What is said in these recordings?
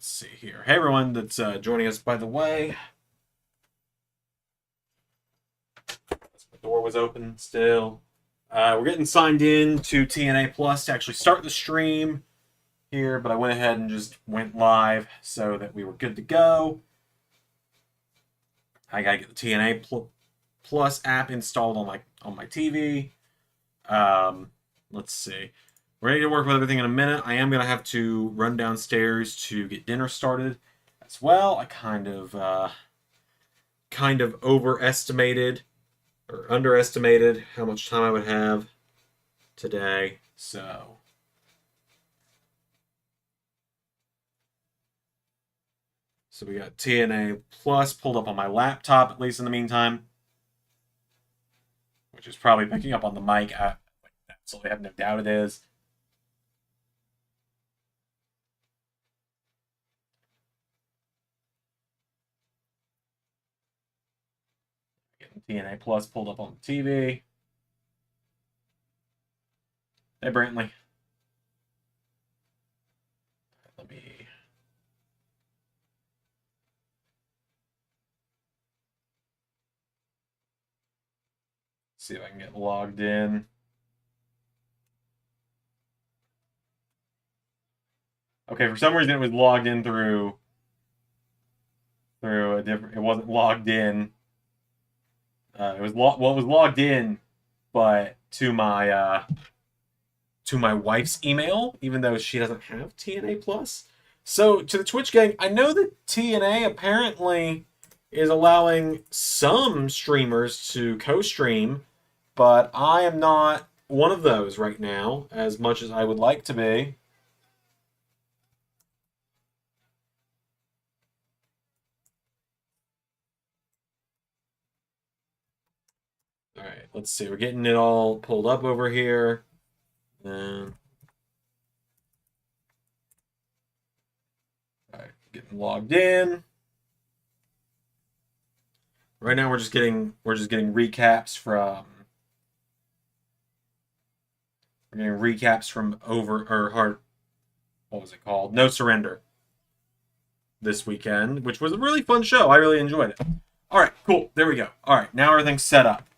let's see here. Hey, everyone that's joining us, by the way. The door was open still. We're getting signed in to TNA Plus to actually start the stream here, but I went ahead and just went live so that we were good to go. I gotta get the TNA Plus app installed on my TV. Let's see. We're ready to work with everything in a minute. I am gonna have to run downstairs to get dinner started as well. I kind of overestimated or underestimated how much time I would have today. So we got TNA Plus pulled up on my laptop, at least in the meantime, which is probably picking up on the mic. I absolutely have no doubt it is. Getting TNA Plus pulled up on the TV. Hey, Brantley. Let me... see if I can get logged in. Okay, for some reason it was logged in through a different... It wasn't logged in. It was logged in, but to my wife's email, even though she doesn't have TNA Plus. So to the Twitch gang, I know that TNA apparently is allowing some streamers to co-stream, but I am not one of those right now, as much as I would like to be. All right, let's see. We're getting it all pulled up over here. All right, getting logged in. Right now, we're just getting recaps from what was it called? No Surrender this weekend, which was a really fun show. I really enjoyed it. All right, cool. There we go. All right, now everything's set up.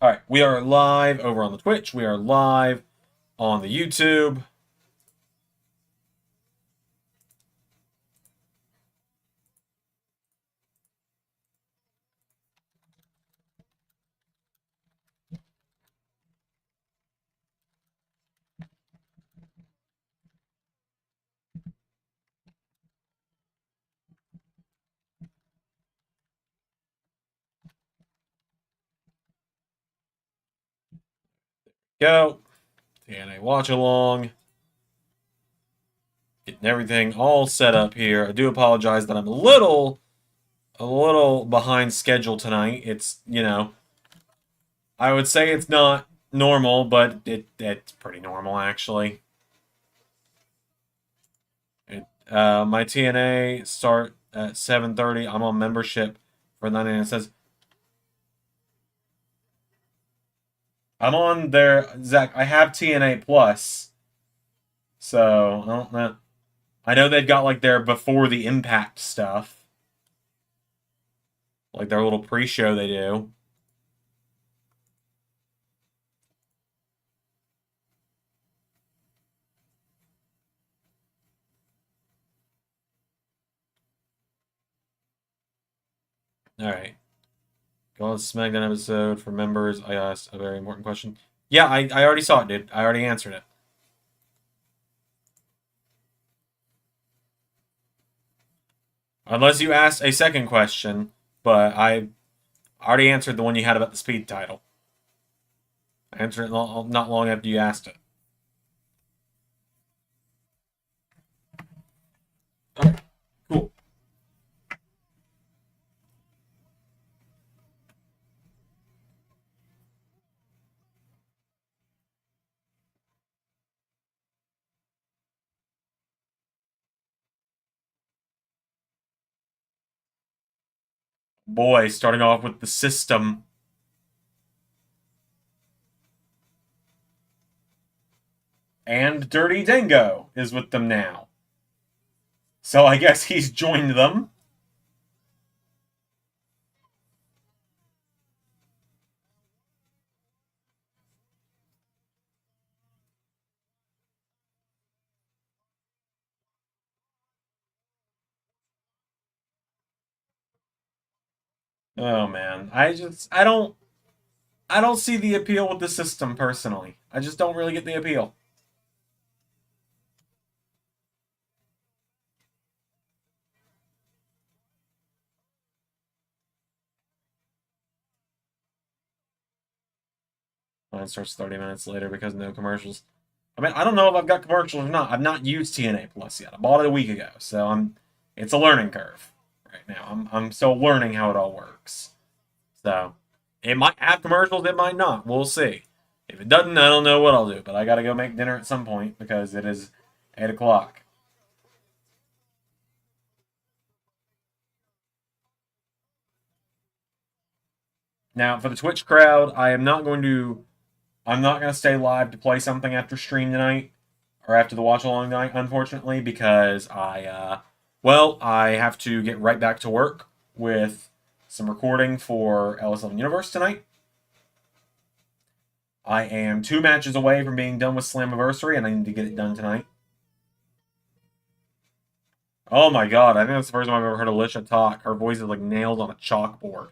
All right, we are live over on the Twitch. We are live on the YouTube. Go. TNA watch along. Getting everything all set up here. I do apologize that I'm a little behind schedule tonight. It's, I would say it's not normal, but it's pretty normal actually. My TNA start at 7:30. I'm on membership for 99 cents. I'm on there, Zach. I have TNA Plus, so I don't know. I know they've got like their before the Impact stuff, like their little pre-show they do. All right. Go on SmackDown episode for members. I asked a very important question. Yeah, I already saw it, dude. I already answered it. Unless you asked a second question, but I already answered the one you had about the speed title. I answered it not long after you asked it. Okay, cool. Boy, starting off with the system. And Dirty Dango is with them now. So I guess he's joined them. Oh man, I don't see the appeal with the system personally. I just don't really get the appeal. When it starts 30 minutes later because no commercials. I mean, I don't know if I've got commercials or not. I've not used TNA Plus yet. I bought it a week ago, so it's a learning curve right now. I'm still learning how it all works. So it might have commercials, it might not. We'll see. If it doesn't, I don't know what I'll do. But I gotta go make dinner at some point because it is 8 o'clock. Now for the Twitch crowd, I'm not gonna stay live to play something after stream tonight or after the watch along night, unfortunately, because I have to get right back to work with some recording for LS11 Universe tonight. I am 2 matches away from being done with Slammiversary, and I need to get it done tonight. Oh my god, I think that's the first time I've ever heard Alicia talk. Her voice is like nailed on a chalkboard.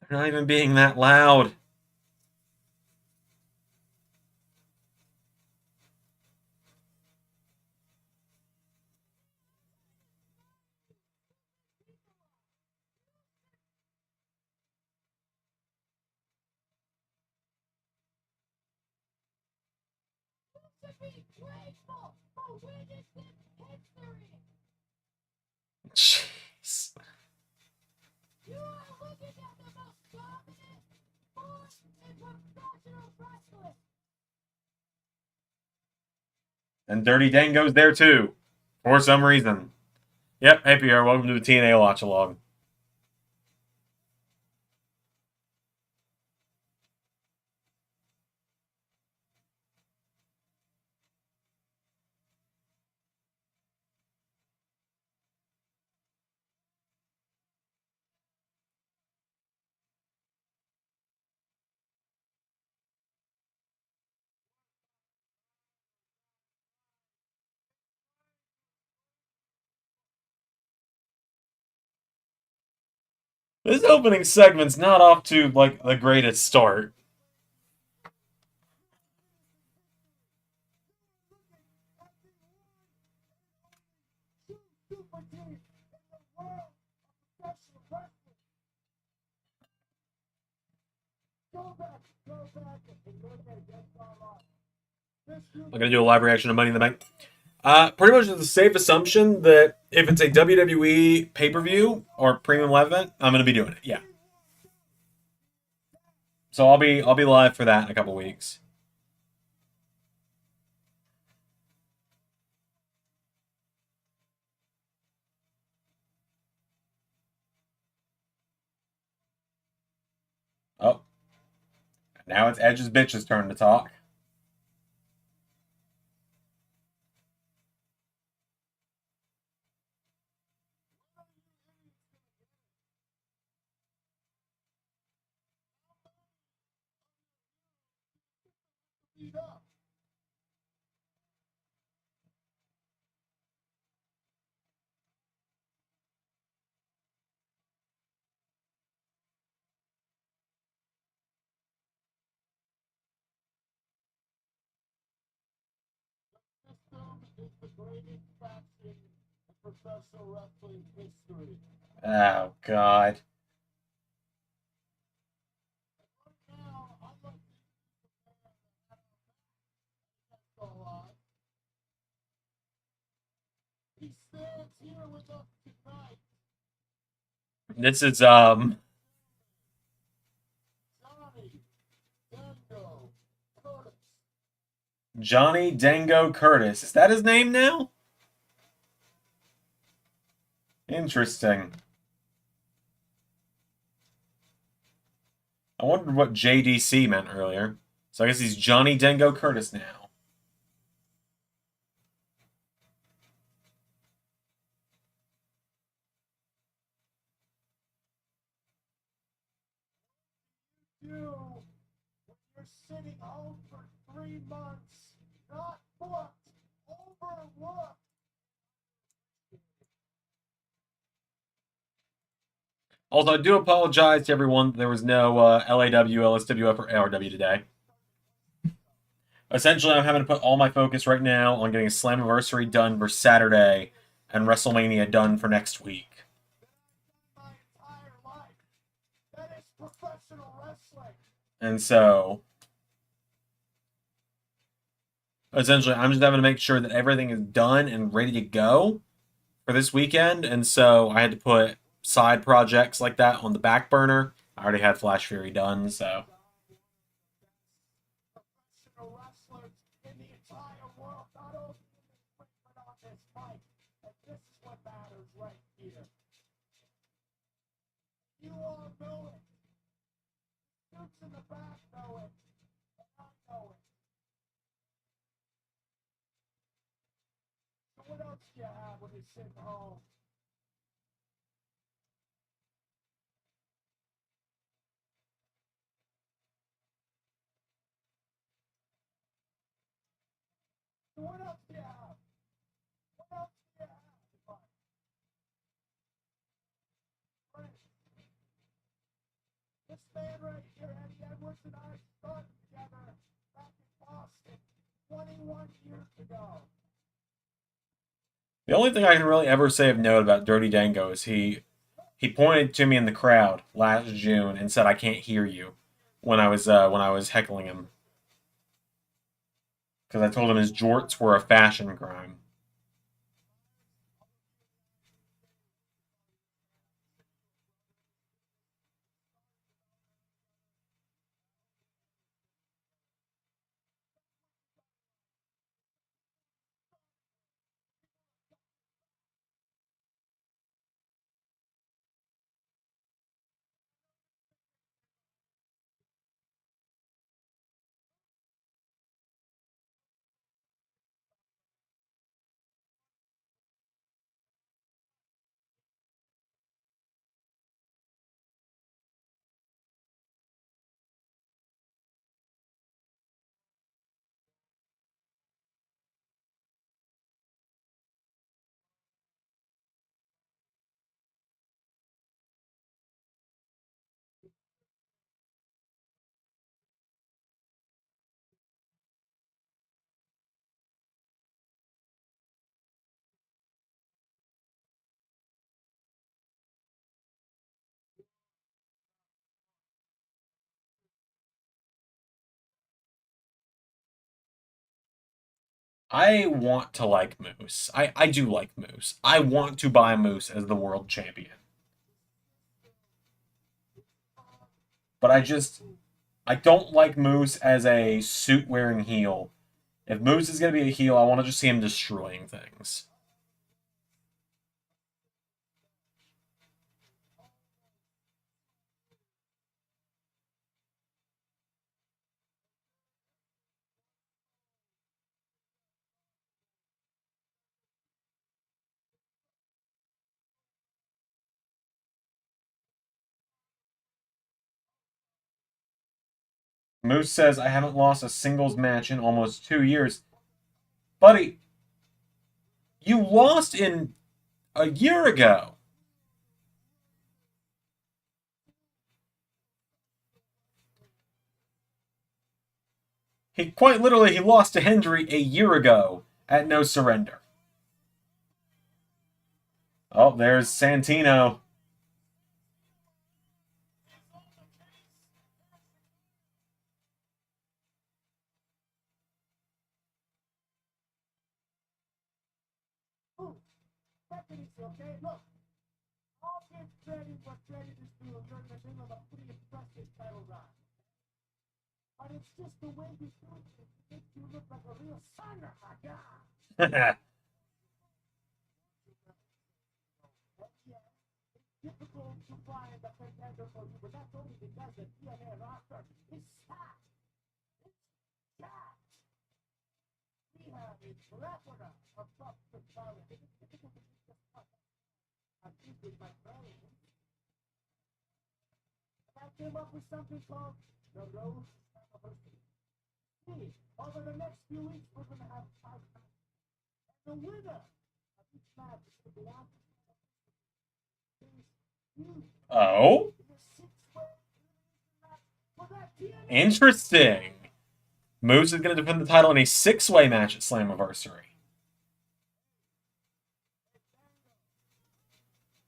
They're not even being that loud. Jeez. And Dirty Dango's there too, for some reason. Yep, hey PR, welcome to the TNA Watch Along. This opening segment's not off to like the greatest start. I'm gonna do a live reaction to Money in the Bank. Pretty much it's a safe assumption that if it's a WWE pay per view or premium live event, I'm gonna be doing it. Yeah. So I'll be live for that in a couple weeks. Oh, now it's Edge's bitch's turn to talk. Oh God. This is. Johnny Dango Curtis. Is that his name now? Interesting. I wondered what JDC meant earlier. So I guess he's Johnny Dango Curtis now. You, you're sitting home for 3 months, not booked, overlooked. Also, I do apologize to everyone. There was no LAW, LSWF, or ARW today. Essentially, I'm having to put all my focus right now on getting Slammiversary done for Saturday and WrestleMania done for next week. My entire life. That is professional wrestling. And so, essentially, I'm just having to make sure that everything is done and ready to go for this weekend. And so, I had to put side projects like that on the back burner. I already had Flash Fury done, so. Professional wrestlers in the entire world, not only in this ring, but on this mic. And this is what matters right here. You all know it. Dudes in the back know it. And I know it. So what else do you have when you're sitting home? So what else do you have? What else do you have? Right. This man right here, Eddie Edwards, and I started together back in Boston 21 years ago. The only thing I can really ever say of note about Dirty Dango is he pointed to me in the crowd last June and said, "I can't hear you," when I was heckling him because I told him his jorts were a fashion crime. I want to like Moose. I do like Moose. I want to buy Moose as the world champion. But I don't like Moose as a suit wearing heel. If Moose is gonna be a heel, I want to just see him destroying things. Moose says, "I haven't lost a singles match in almost 2 years." Buddy, you lost in a year ago. He quite literally he lost to Hendry a year ago at No Surrender. Oh, there's Santino. Ooh, take it easy, okay? Look, I'll give credit what credit is due. You're in the middle of a pretty impressive title run. but it's just the way you do it. It makes you look like a real Zander, my God. Difficult to find a contender for you, but that's only because the TNA roster is stacked. It's stacked. We have a plethora of top talent. It's difficult to beat this up. I think with my brain. And I came up with something called the Road to University. See, over the next few weeks, we're going to have 5 matches. And the winner of each match is going to go on to Oh? Interesting. Moose is going to defend the title in a 6-way match at Slammiversary.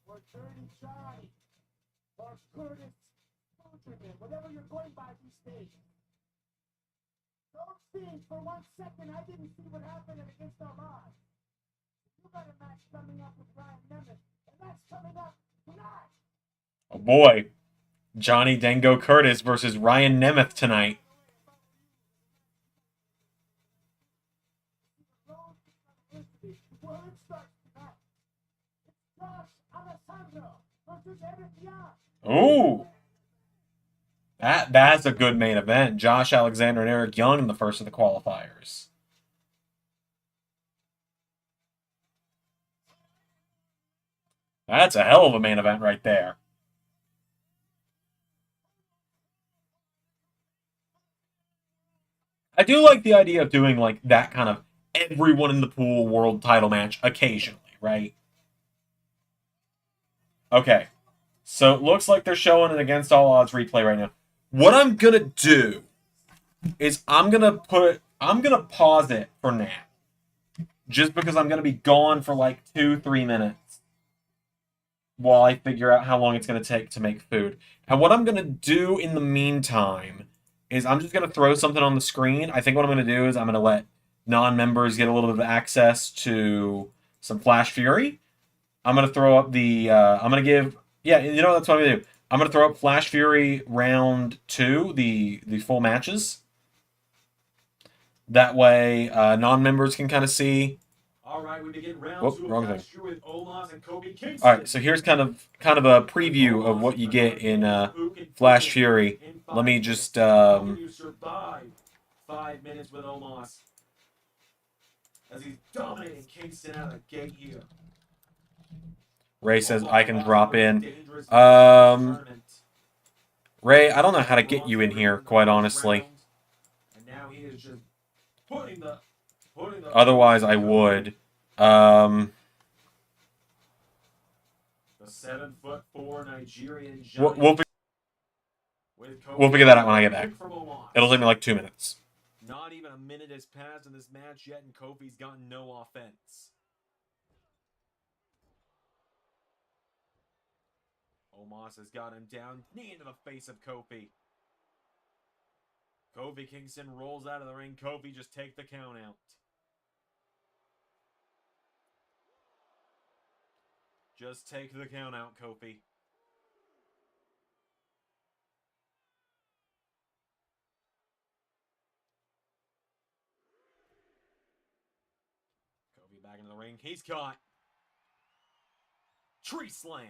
Or Dirty Johnny. Or Curtis. Whatever you're going by these days. Don't think for 1 second I didn't see what happened against our odds. You got a match coming up with Ryan Nemeth, and that's coming up tonight. Oh boy. Johnny Dango Curtis versus Ryan Nemeth tonight. Well, it starts tonight. It's Josh Alessandro versus Eric Young. Ooh. That's a good main event. Josh Alexander and Eric Young in the first of the qualifiers. That's a hell of a main event right there. I do like the idea of doing like that kind of everyone in the pool world title match occasionally, right? Okay. So it looks like they're showing an against all odds replay right now. What I'm gonna do is I'm gonna pause it for now. Just because I'm gonna be gone for like 2-3 minutes while I figure out how long it's gonna take to make food. And what I'm gonna do in the meantime is I'm just gonna throw something on the screen. I think what I'm gonna do is I'm gonna let non-members get a little bit of access to some Flash Fury. I'm gonna throw up the I'm gonna give that's what I'm gonna do. I'm gonna throw up Flash Fury round 2, the full matches. That way, non-members can kind of see. All right, we begin round 2 wrong of thing. Flash Fury with Omos and Kobe Kingston. All right, so here's kind of a preview of what you get in Flash Fury. Let me just. How can you survive 5 minutes with Omos as he's dominating Kingston out of the gate here? Ray says I can drop in. Ray, I don't know how to get you in here, quite honestly. And now he is just putting the Otherwise, I would. The 7'4" Nigerian giant. We'll figure that out when I get back. It'll take me like 2 minutes. Not even a minute has passed in this match yet, and Kofi's gotten no offense. Omos has got him down, knee into the face of Kofi. Kofi Kingston rolls out of the ring. Kofi just take the count out. Just take the count out, Kofi. Kofi back into the ring. He's caught. Tree slam.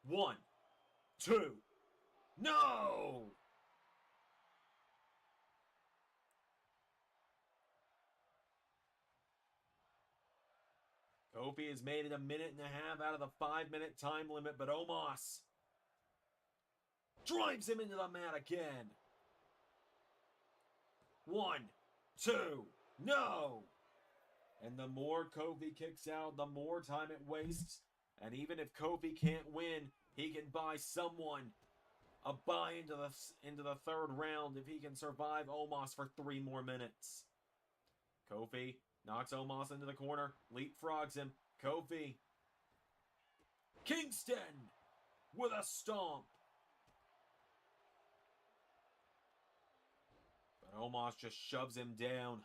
1, 2. No! Kofi has made it a minute and a half out of the 5-minute time limit, but Omos drives him into the mat again. 1, 2, no! And the more Kofi kicks out, the more time it wastes. And even if Kofi can't win, he can buy someone a buy into the third round if he can survive Omos for 3 more minutes. Kofi knocks Omos into the corner, leapfrogs him. Kofi. Kingston with a stomp. But Omos just shoves him down.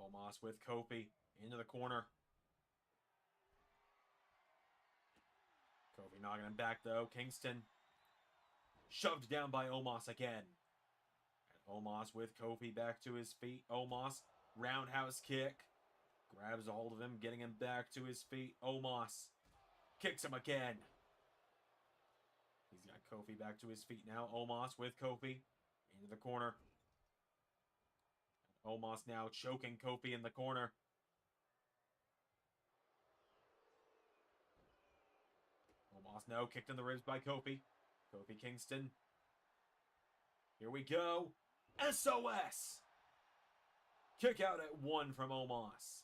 Omos with Kofi into the corner. Kofi knocking him back, though. Kingston shoved down by Omos again. And Omos with Kofi back to his feet. Omos, roundhouse kick. Grabs a hold of him, getting him back to his feet. Omos kicks him again. He's got Kofi back to his feet now. Omos with Kofi into the corner. Omos now choking Kofi in the corner. Omos now kicked in the ribs by Kofi. Kofi Kingston. Here we go. SOS! Kick out at 1 from Omos.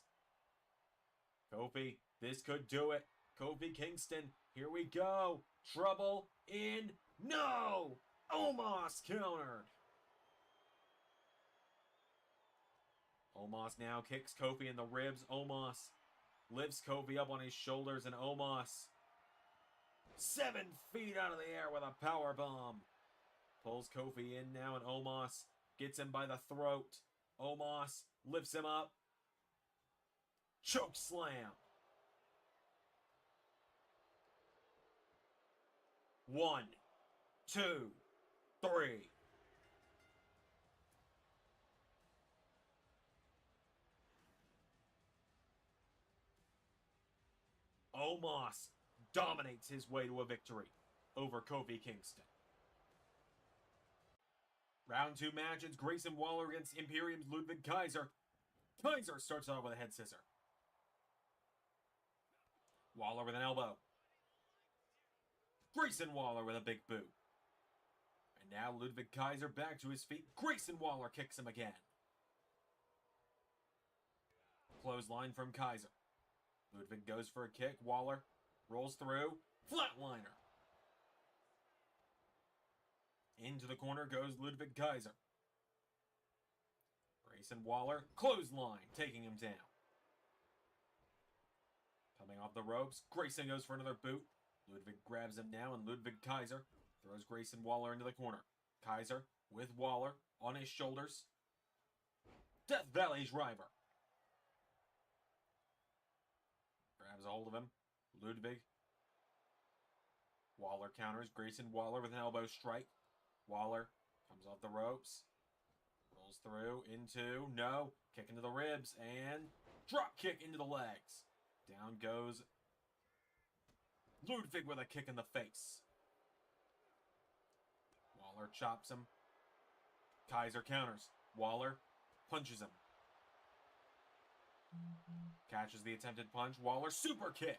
Kofi, this could do it. Kofi Kingston, here we go. Trouble in. No! Omos countered. Omos now kicks Kofi in the ribs. Omos lifts Kofi up on his shoulders, and Omos 7 feet out of the air with a power bomb. Pulls Kofi in now, and Omos gets him by the throat. Omos lifts him up. Choke slam. 1, 2, 3. Omos dominates his way to a victory over Kofi Kingston. Round 2 match, it's Grayson Waller against Imperium's Ludwig Kaiser. Kaiser starts off with a head scissor. Waller with an elbow. Grayson Waller with a big boot. And now Ludwig Kaiser back to his feet. Grayson Waller kicks him again. Clothesline from Kaiser. Ludwig goes for a kick. Waller rolls through. Flatliner. Into the corner goes Ludwig Kaiser. Grayson Waller, clothesline, taking him down. Coming off the ropes, Grayson goes for another boot. Ludwig grabs him now, and Ludwig Kaiser throws Grayson Waller into the corner. Kaiser with Waller on his shoulders. Death Valley driver. Grabs a hold of him. Ludwig. Waller counters. Grayson Waller with an elbow strike. Waller comes off the ropes. Rolls through into, no, kick into the ribs, and drop kick into the legs. Down goes Ludwig with a kick in the face. Waller chops him. Kaiser counters. Waller punches him. Catches the attempted punch. Waller super kick.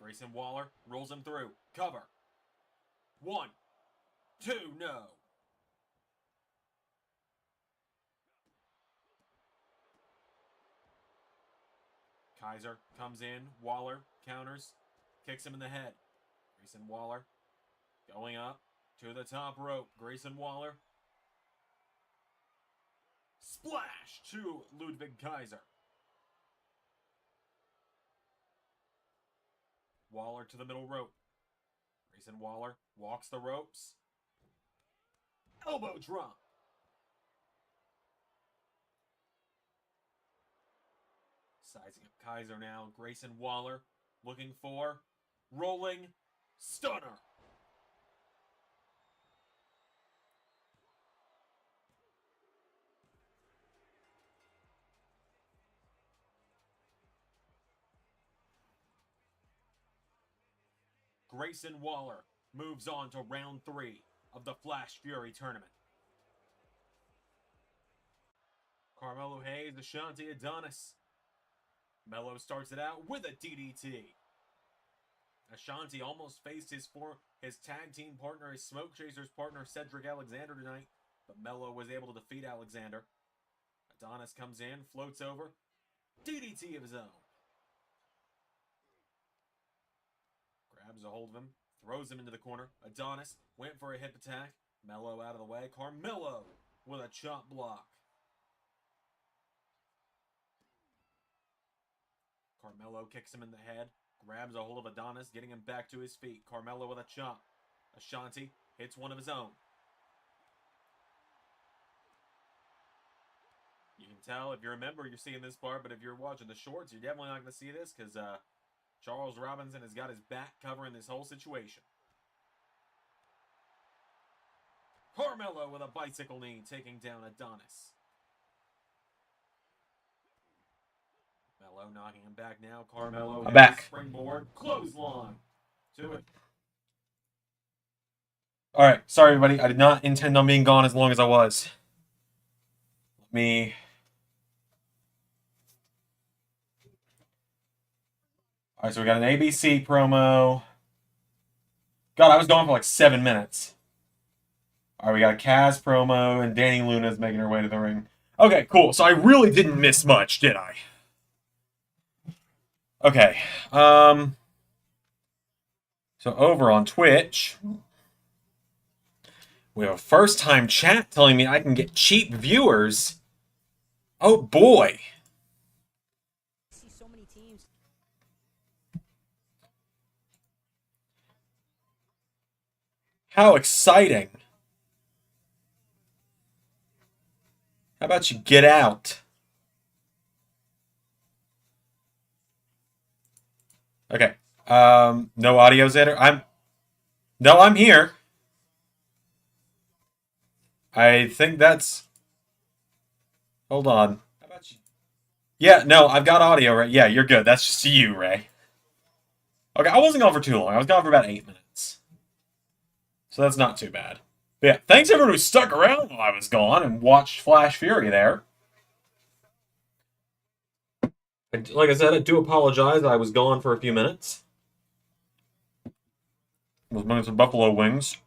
Grayson Waller rolls him through. Cover. 1, 2, no. Kaiser comes in. Waller counters. Kicks him in the head. Grayson Waller going up to the top rope. Grayson Waller. Splash to Ludwig Kaiser. Waller to the middle rope. Grayson Waller walks the ropes. Elbow drop. Sizing up Kaiser now. Grayson Waller looking for rolling stunner. Grayson Waller moves on to round 3 of the Flash Fury tournament. Carmelo Hayes, Ashanti Adonis. Mello starts it out with a DDT. Ashanti almost faced his tag team partner, his Smoke Chasers partner, Cedric Alexander tonight, but Mello was able to defeat Alexander. Adonis comes in, floats over, DDT of his own. Grabs a hold of him, throws him into the corner. Adonis went for a hip attack. Mello out of the way. Carmelo with a chop block. Carmelo kicks him in the head. Grabs a hold of Adonis, getting him back to his feet. Carmelo with a chop. Ashanti hits one of his own. You can tell, if you remember, you're seeing this part, but if you're watching the shorts, you're definitely not going to see this, because Charles Robinson has got his back covering this whole situation. Carmelo with a bicycle knee taking down Adonis. Melo knocking him back now. Carmelo I'm back. Springboard clothesline to it. All right, sorry everybody. I did not intend on being gone as long as I was. Let me. All right, so we got an ABC promo. God, I was gone for like 7 minutes. All right, we got a Kaz promo, and Danny Luna's making her way to the ring. Okay, cool. So I really didn't miss much, did I? Okay. So over on Twitch, we have a first-time chat telling me I can get cheap viewers. Oh boy. See so many teams. How exciting. How about you get out? Okay. No audio, Zander. I'm here. I think that's. Hold on. How about you? Yeah, no, I've got audio, right? Yeah, you're good. That's just you, Ray. Okay, I wasn't gone for too long. I was gone for about 8 minutes. So that's not too bad. But yeah, thanks everyone who stuck around while I was gone and watched Flash Fury there. Like I said, I do apologize. I was gone for a few minutes. I was making some buffalo wings.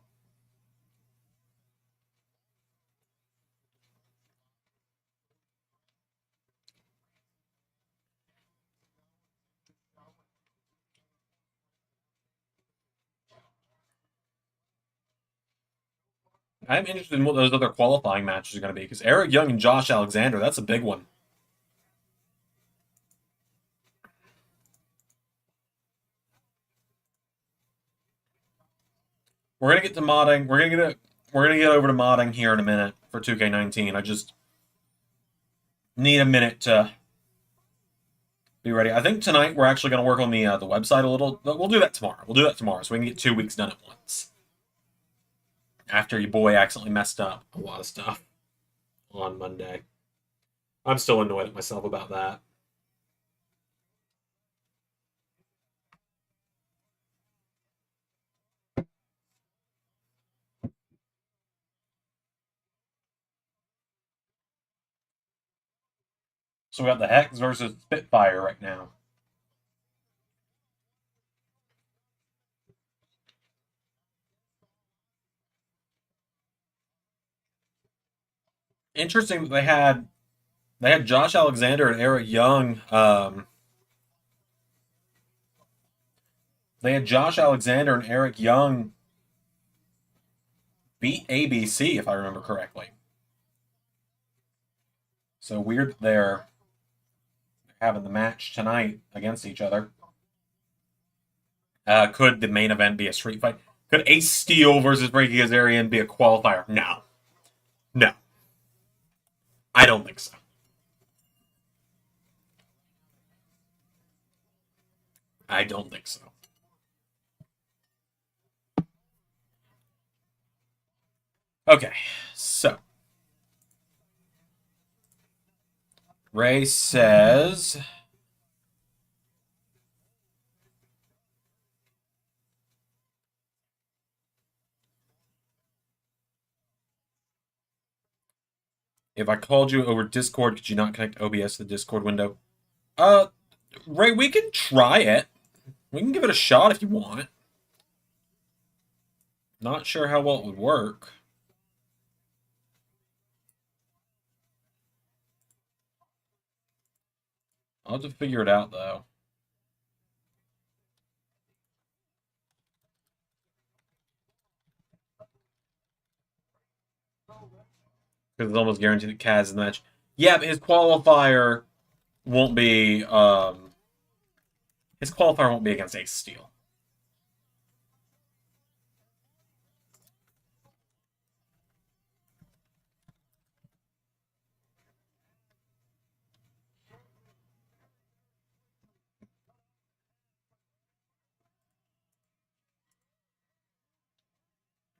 I'm interested in what those other qualifying matches are going to be, because Eric Young and Josh Alexander, that's a big one. We're gonna get to modding. We're gonna get over to modding here in a minute for 2K19. I just need a minute to be ready. I think tonight we're actually gonna work on the website a little. But we'll do that tomorrow. We'll do that tomorrow so we can get 2 weeks done at once. After your boy accidentally messed up a lot of stuff on Monday. I'm still annoyed at myself about that. So we got the Hex versus Spitfire right now. Interesting that they had Josh Alexander and Eric Young. They had Josh Alexander and Eric Young beat ABC, if I remember correctly. So weird that they're having the match tonight against each other. Could the main event be a street fight? Could Ace Steel versus Frankie Kazarian be a qualifier? No. No. I don't think so. I don't think so. Okay, so Ray says if I called you over Discord, could you not connect OBS to the Discord window? Ray, we can try it. We can give it a shot if you want. Not sure how well it would work. I'll have to figure it out, though. Because it's almost guaranteed that Kaz is in the match. Yeah, but his qualifier won't be, his qualifier won't be against Ace Steel.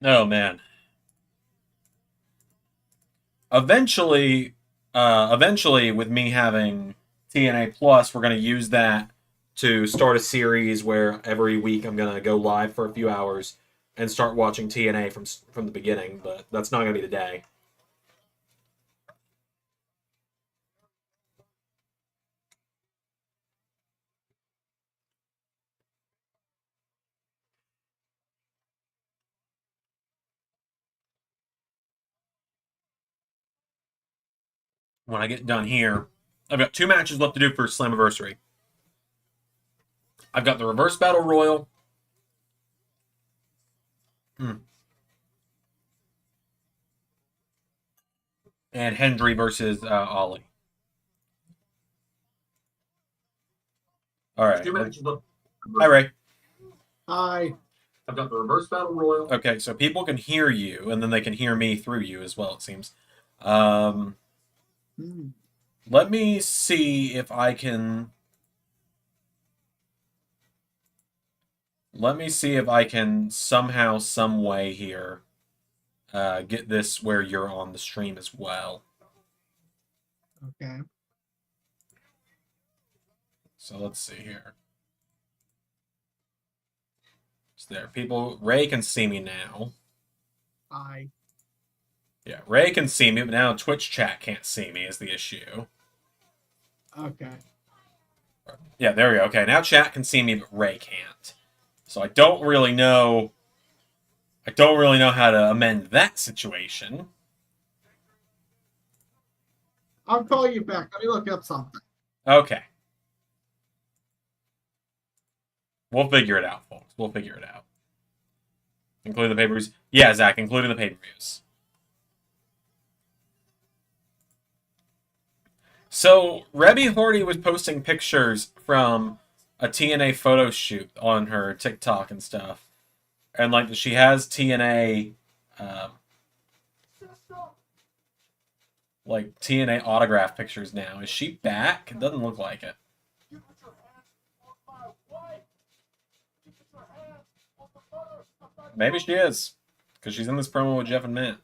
Oh man. Eventually, with me having TNA Plus, we're gonna use that to start a series where every week I'm gonna go live for a few hours and start watching TNA from the beginning. But that's not gonna be today. When I get done here, I've got 2 matches left to do for Slammiversary. I've got the Reverse Battle Royal. And Hendry versus Ollie. All right. 2 matches left. Hi, Ray. Hi. I've got the Reverse Battle Royal. Okay, so people can hear you, and then they can hear me through you as well, it seems. Let me see if I can... Let me see if I can somehow, some way here get this where you're on the stream as well. Okay. So let's see here. It's there. People, Ray can see me now. Hi. Yeah, Ray can see me, but now Twitch chat can't see me is the issue. Okay. Yeah, there we go. Okay, now chat can see me, but Ray can't. So I don't really know how to amend that situation. I'll call you back. Let me look up something. Okay. We'll figure it out, folks. We'll figure it out. Including the pay-per-views. Yeah, Zach, including the pay-per-views. So, Rebby Hardy was posting pictures from a TNA photo shoot on her TikTok and stuff. And, like, she has TNA, like, TNA autograph pictures now. Is she back? It doesn't look like it. Maybe she is. Because she's in this promo with Jeff and Matt.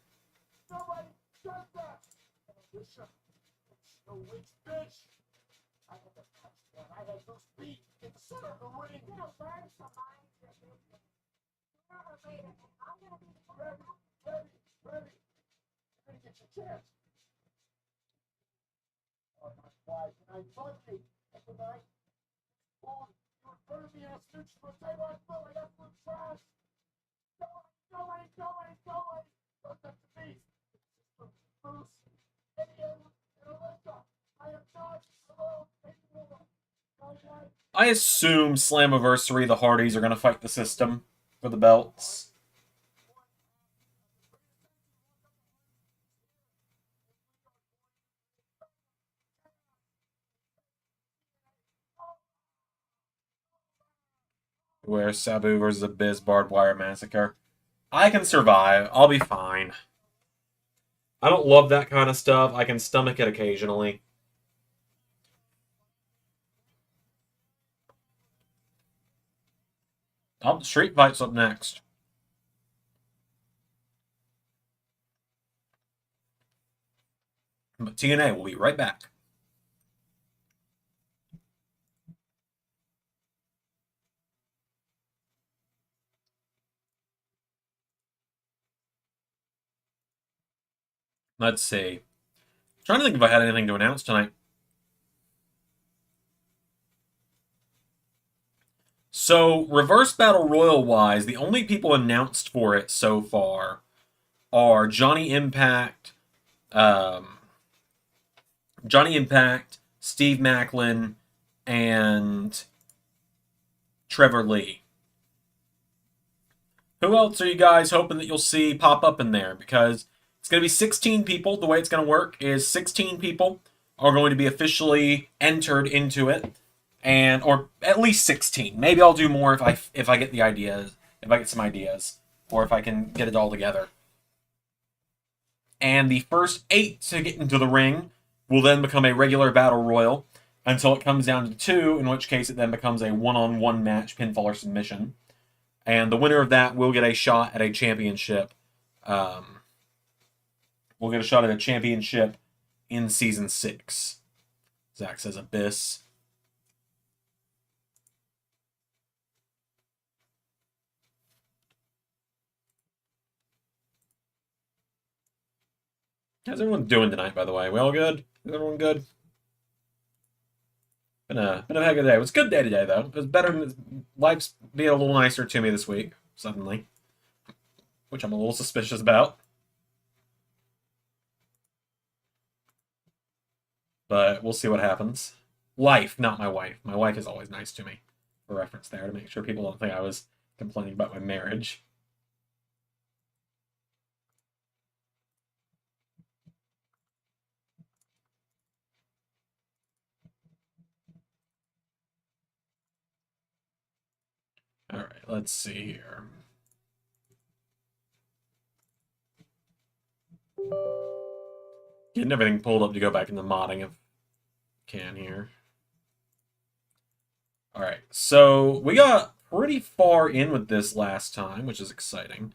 I assume Slammiversary, the Hardys are going to fight the system for the belts. Where Sabu versus Abyss Barbed Wire Massacre. I can survive. I'll be fine. I don't love that kind of stuff. I can stomach it occasionally. Oh, Street Fight's up next. But TNA will be right back. Let's see. I'm trying to think if I had anything to announce tonight. So, Reverse Battle Royal-wise, the only people announced for it so far are Johnny Impact, Steve Macklin, and Trevor Lee. Who else are you guys hoping that you'll see pop up in there? Because it's going to be 16 people. The way it's going to work is 16 people are going to be officially entered into it. Or at least 16. Maybe I'll do more if I get the ideas, if I get some ideas, or if I can get it all together. And the first 8 to get into the ring will then become a regular battle royal until it comes down to 2, in which case it then becomes a one-on-one match, pinfall or submission. And the winner of that will get a shot at a championship we'll get a shot at a championship in season 6. Zach says Abyss. How's everyone doing tonight, by the way? We all good? Is everyone good? Been a heck of a day. It was a good day today, though. It was better than life's being a little nicer to me this week, suddenly. Which I'm a little suspicious about. But we'll see what happens. Life, not my wife. My wife is always nice to me. For reference there, to make sure people don't think I was complaining about my marriage. Alright, let's see here. Getting everything pulled up to go back into modding if can here. Alright, so we got pretty far in with this last time, which is exciting.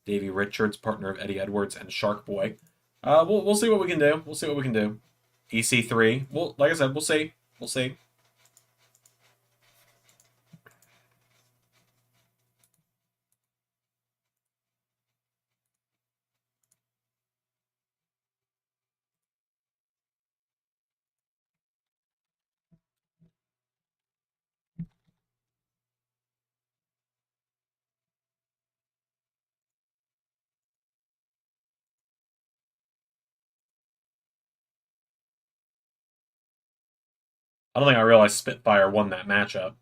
Davey Richards, partner of Eddie Edwards and Shark Boy. We'll see what we can do. We'll see what we can do. EC3. Well, like I said, we'll see. We'll see. I don't think I realized Spitfire won that matchup.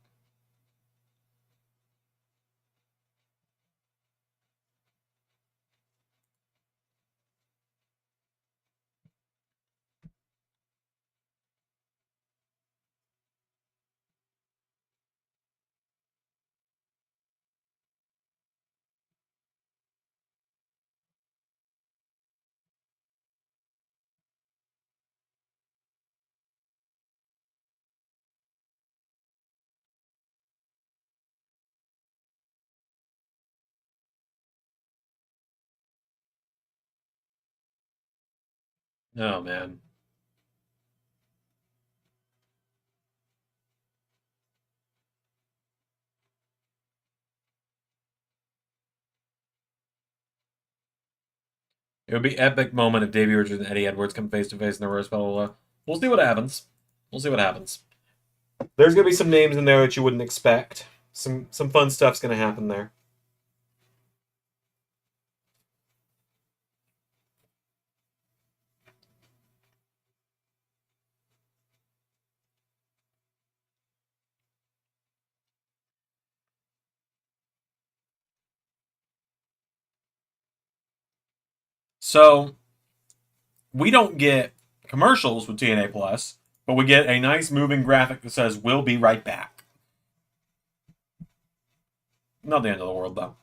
Oh, man. It would be epic moment if Davey Richards and Eddie Edwards come face to face in the roast battle. We'll see what happens. We'll see what happens. There's gonna be some names in there that you wouldn't expect. Some fun stuff's gonna happen there. So we don't get commercials with TNA Plus, but we get a nice moving graphic that says "We'll be right back." Not the end of the world, though.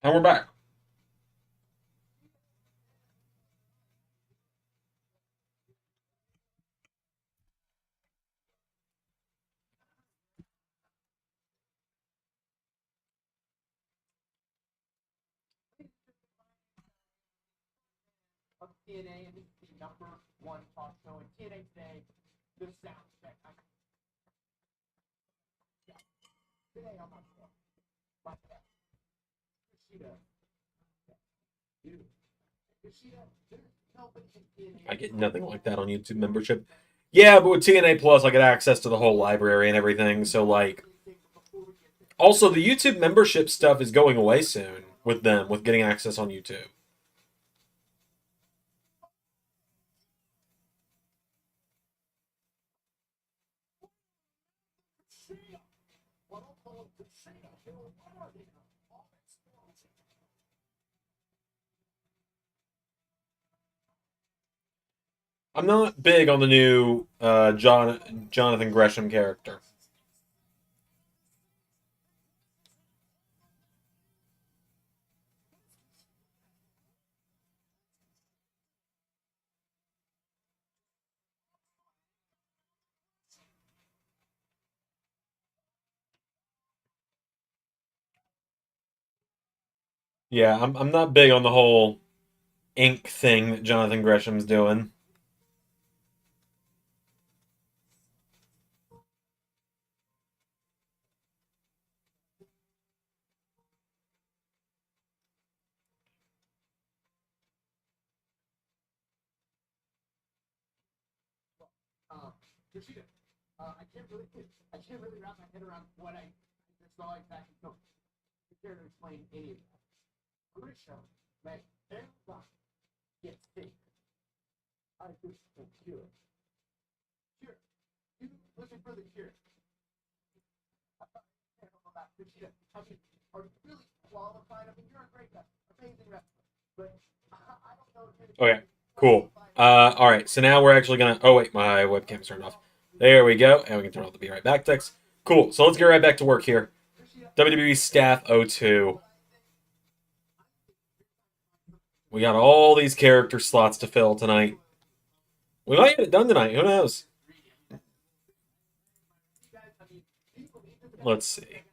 And we're back. Of TNA, and this is the #1 talk show in TNA today. The sound check. Today on my show, like that. Kushida. Dude. Kushida. There's nobody in TNA. I get nothing like that on YouTube membership. Yeah, but with TNA Plus, I get access to the whole library and everything. So, like, also the YouTube membership stuff is going away soon with them, with getting access on YouTube. I'm not big on the new Jonathan Gresham character. Yeah, I'm not big on the whole ink thing that Jonathan Gresham's doing. Kushida, I can't really wrap my head around what I saw exactly. No, I can't explain any of that. I'm gonna show like everybody gets sick. I just the cure. Cure. You looking for the cure. Kushida, I mean, are you really qualified? I mean, you're a great guy, amazing wrestler, but I don't know if you're Okay, cool. All right, so now we're actually gonna. Oh wait, my webcam's turned off. There we go, and we can turn off the Be Right Back text. Cool. So let's get right back to work here. WWE Staff 02. We got all these character slots to fill tonight. We might get it done tonight. Who knows? Let's see.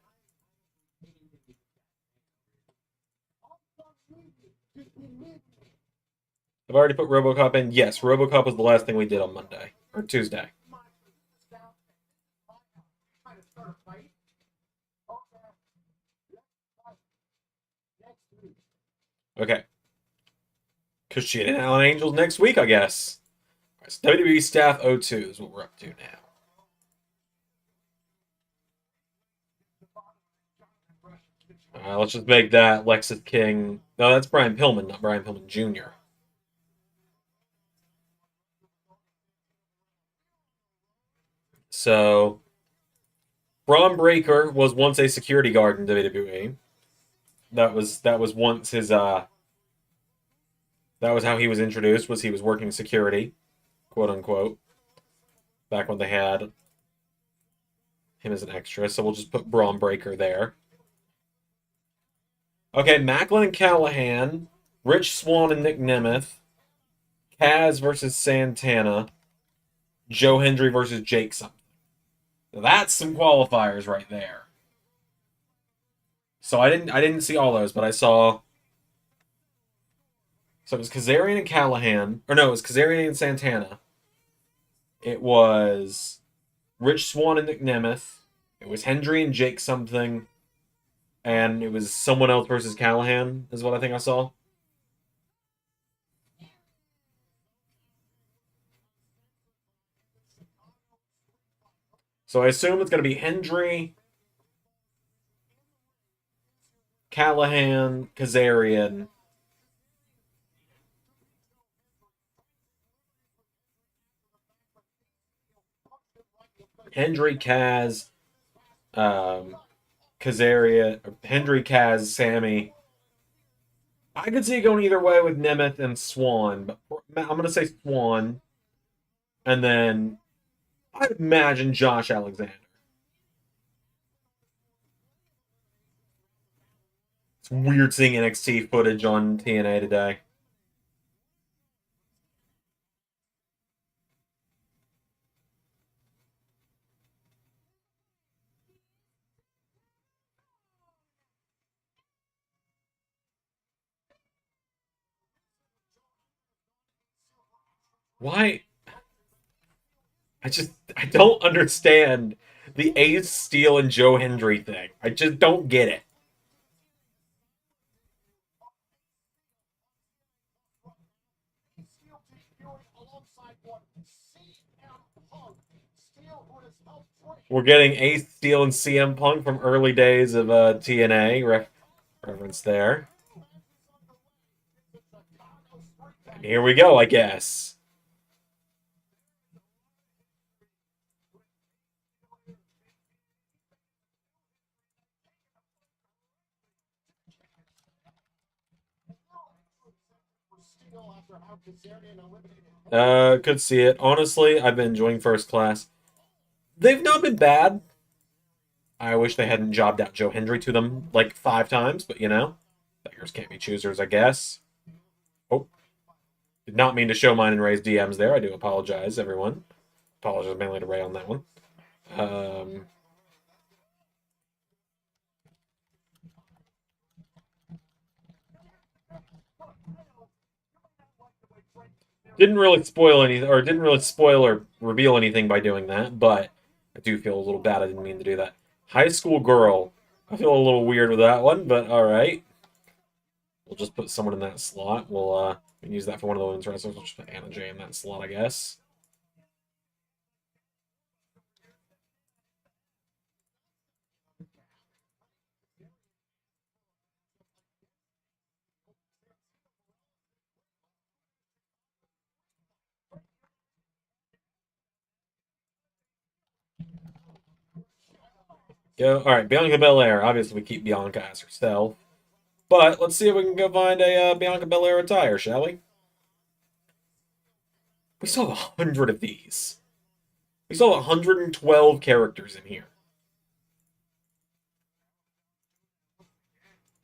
I've already put RoboCop in. Yes, RoboCop was the last thing we did on Monday or Tuesday. Okay. Kushida and Allen Angels next week, I guess. Right, so WWE Staff 02 is what we're up to now. Let's just make that Lexus King. No, that's Brian Pillman, not Brian Pillman Jr. So, Braun Breaker was once a security guard in WWE. That was once his that was how he was introduced. Was he was working security, quote unquote, back when they had him as an extra. So we'll just put Braun Breaker there. Okay, Macklin and Callahan, Rich Swann and Nick Nemeth, Kaz versus Santana, Joe Hendry versus Jake something. Now that's some qualifiers right there. So I didn't see all those, but I saw. So it was Kazarian and Callahan, or no, it was Kazarian and Santana. It was Rich Swann and Nick Nemeth. It was Hendry and Jake something, and it was someone else versus Callahan. Is what I think I saw. So I assume it's going to be Hendry, Callahan, Kazarian. Hendry, Kaz, Kazarian, Hendry, Kaz, Sammy. I could see it going either way with Nemeth and Swan, but I'm going to say Swan. And then I'd imagine Josh Alexander. It's weird seeing NXT footage on TNA today. Why? I don't understand the Ace Steel and Joe Hendry thing. I just don't get it. We're getting Ace Steel and CM Punk from early days of TNA reference there. And here we go, I guess. Could see it. Honestly, I've been enjoying First Class. They've not been bad. I wish they hadn't jobbed out Joe Hendry to them like 5 times, but you know, beggars can't be choosers, I guess. Oh, did not mean to show mine and Ray's DMs there. I do apologize, everyone. Apologize mainly to Ray on that one. Um, Didn't really spoil anything, or didn't really spoil or reveal anything by doing that, but I do feel a little bad. I didn't mean to do that. High school girl. I feel a little weird with that one, but all right. We'll just put someone in that slot. We'll use that for one of the women's wrestlers. We'll just put Anna Jay in that slot, I guess. Go. All right, Bianca Belair. Obviously, we keep Bianca as herself. But let's see if we can go find a Bianca Belair attire, shall we? We still have 100 of these. We still have 112 characters in here.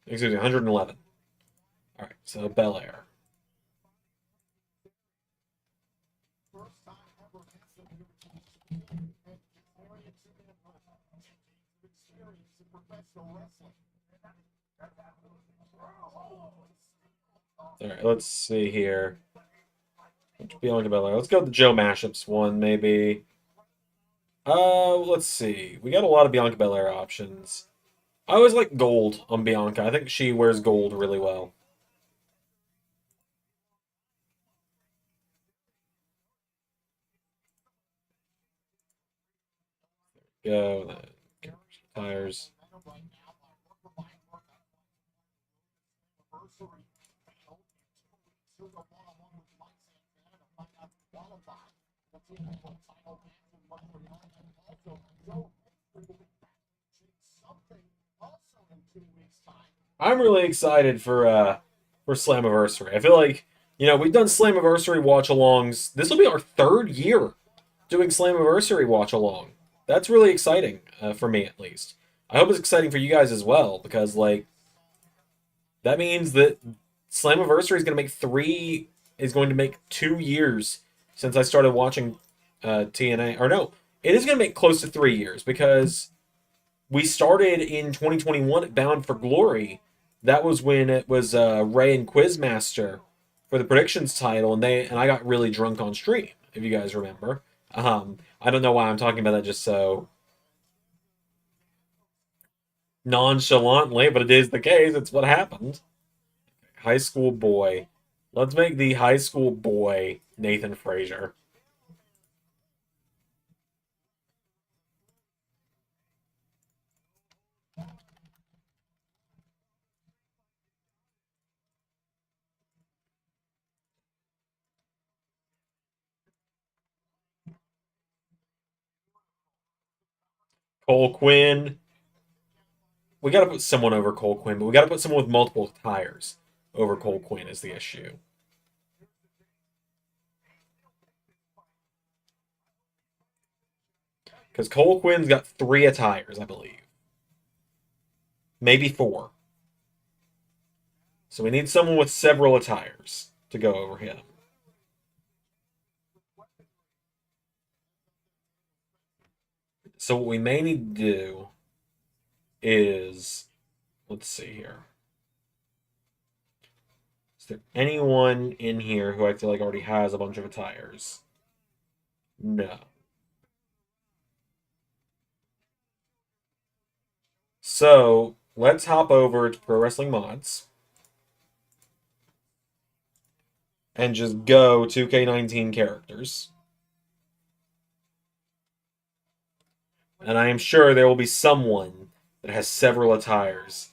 Excuse me, 111. All right, so Belair. All right, let's see here. Bianca Belair. Let's go with the Joe Mashups one, maybe. Let's see. We got a lot of Bianca Belair options. I always like gold on Bianca. I think she wears gold really well. Go. Tires. I'm really excited for Slammiversary. I feel like, we've done Slammiversary watch-alongs. This will be our third year doing Slammiversary watch-along. That's really exciting, for me at least. I hope it's exciting for you guys as well, because, like, that means that Slammiversary is going to make 2 years since I started watching TNA. Or no, it is going to make close to 3 years, because we started in 2021 at Bound for Glory. That was when it was Ray and Quizmaster for the predictions title, and I got really drunk on stream, if you guys remember. I don't know why I'm talking about that just so nonchalantly, but it is the case. It's what happened. High school boy. Let's make the high school boy Nathan Frazier. Cole Quinn. We got to put someone over Cole Quinn, but we got to put someone with multiple tires over Cole Quinn is the issue. Because Cole Quinn's got 3 attires, I believe. Maybe 4. So we need someone with several attires to go over him. So what we may need to do is, let's see here. Is there anyone in here who I feel like already has a bunch of attires? No. So let's hop over to Pro Wrestling Mods and just go 2K19 characters. And I am sure there will be someone that has several attires.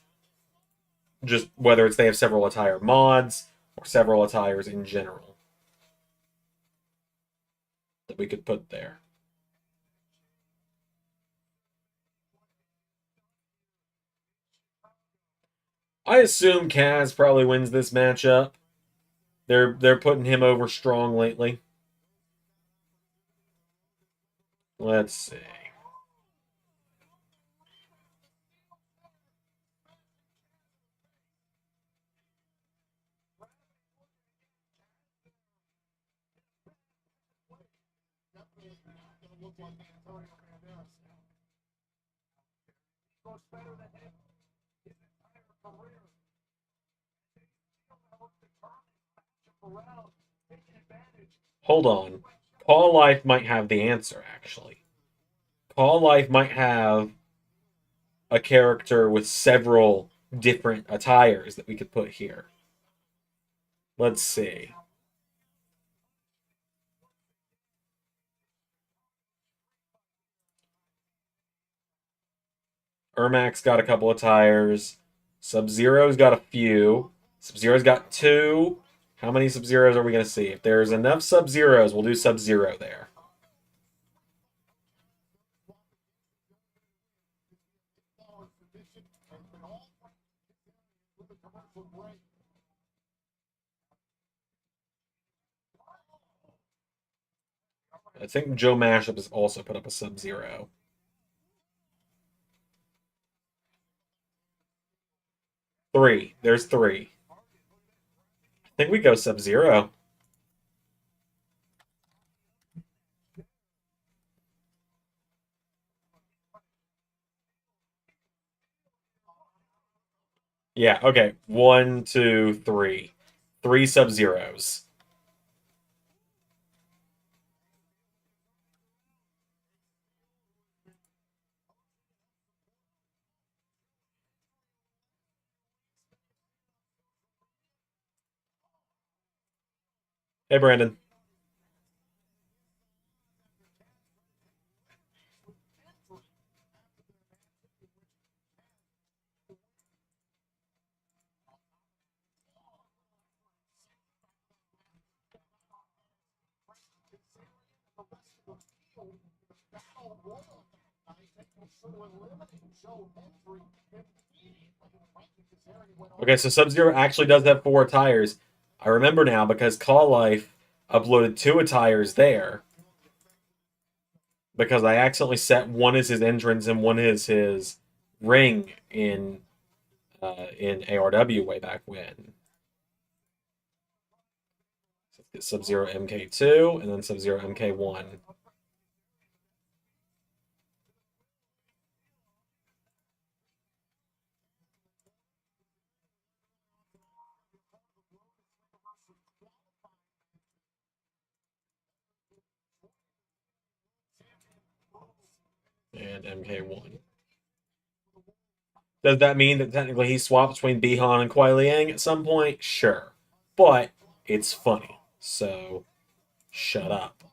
Just whether it's they have several attire mods or several attires in general that we could put there. I assume Kaz probably wins this matchup. They're putting him over strong lately. Let's see. Hold on. Call Life might have the answer, actually. Call Life might have a character with several different attires that we could put here. Let's see. Ermac's got a couple of tires. Sub-Zero's got a few. Sub-Zero's got 2. How many Sub-Zeros are we going to see? If there's enough Sub-Zeros, we'll do Sub-Zero there. I think Joe Mashup has also put up a Sub-Zero. Three. There's 3. I think we go Sub-Zero. Yeah, okay. 1, 2, 3. 3 Sub-Zeros. Hey, Brandon. Okay, so Sub-Zero actually does have 4 tires. I remember now because Call Life uploaded 2 attires there. Because I accidentally set one as his entrance and one as his ring in ARW way back when. So let's get Sub-Zero MK2 and then Sub-Zero MK1. And MK1. Does that mean that technically he swapped between Bihan and Kuai Liang at some point? Sure. But it's funny. So shut up.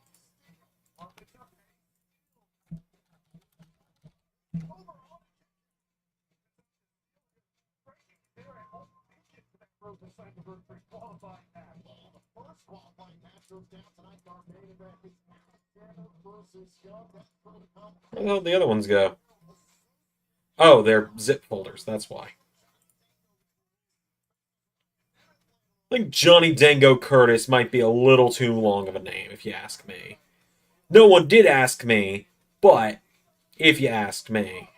Where the hell did the other ones go? Oh, they're zip folders. That's why. I think Johnny Dango Curtis might be a little too long of a name, if you ask me. No one did ask me, but if you asked me.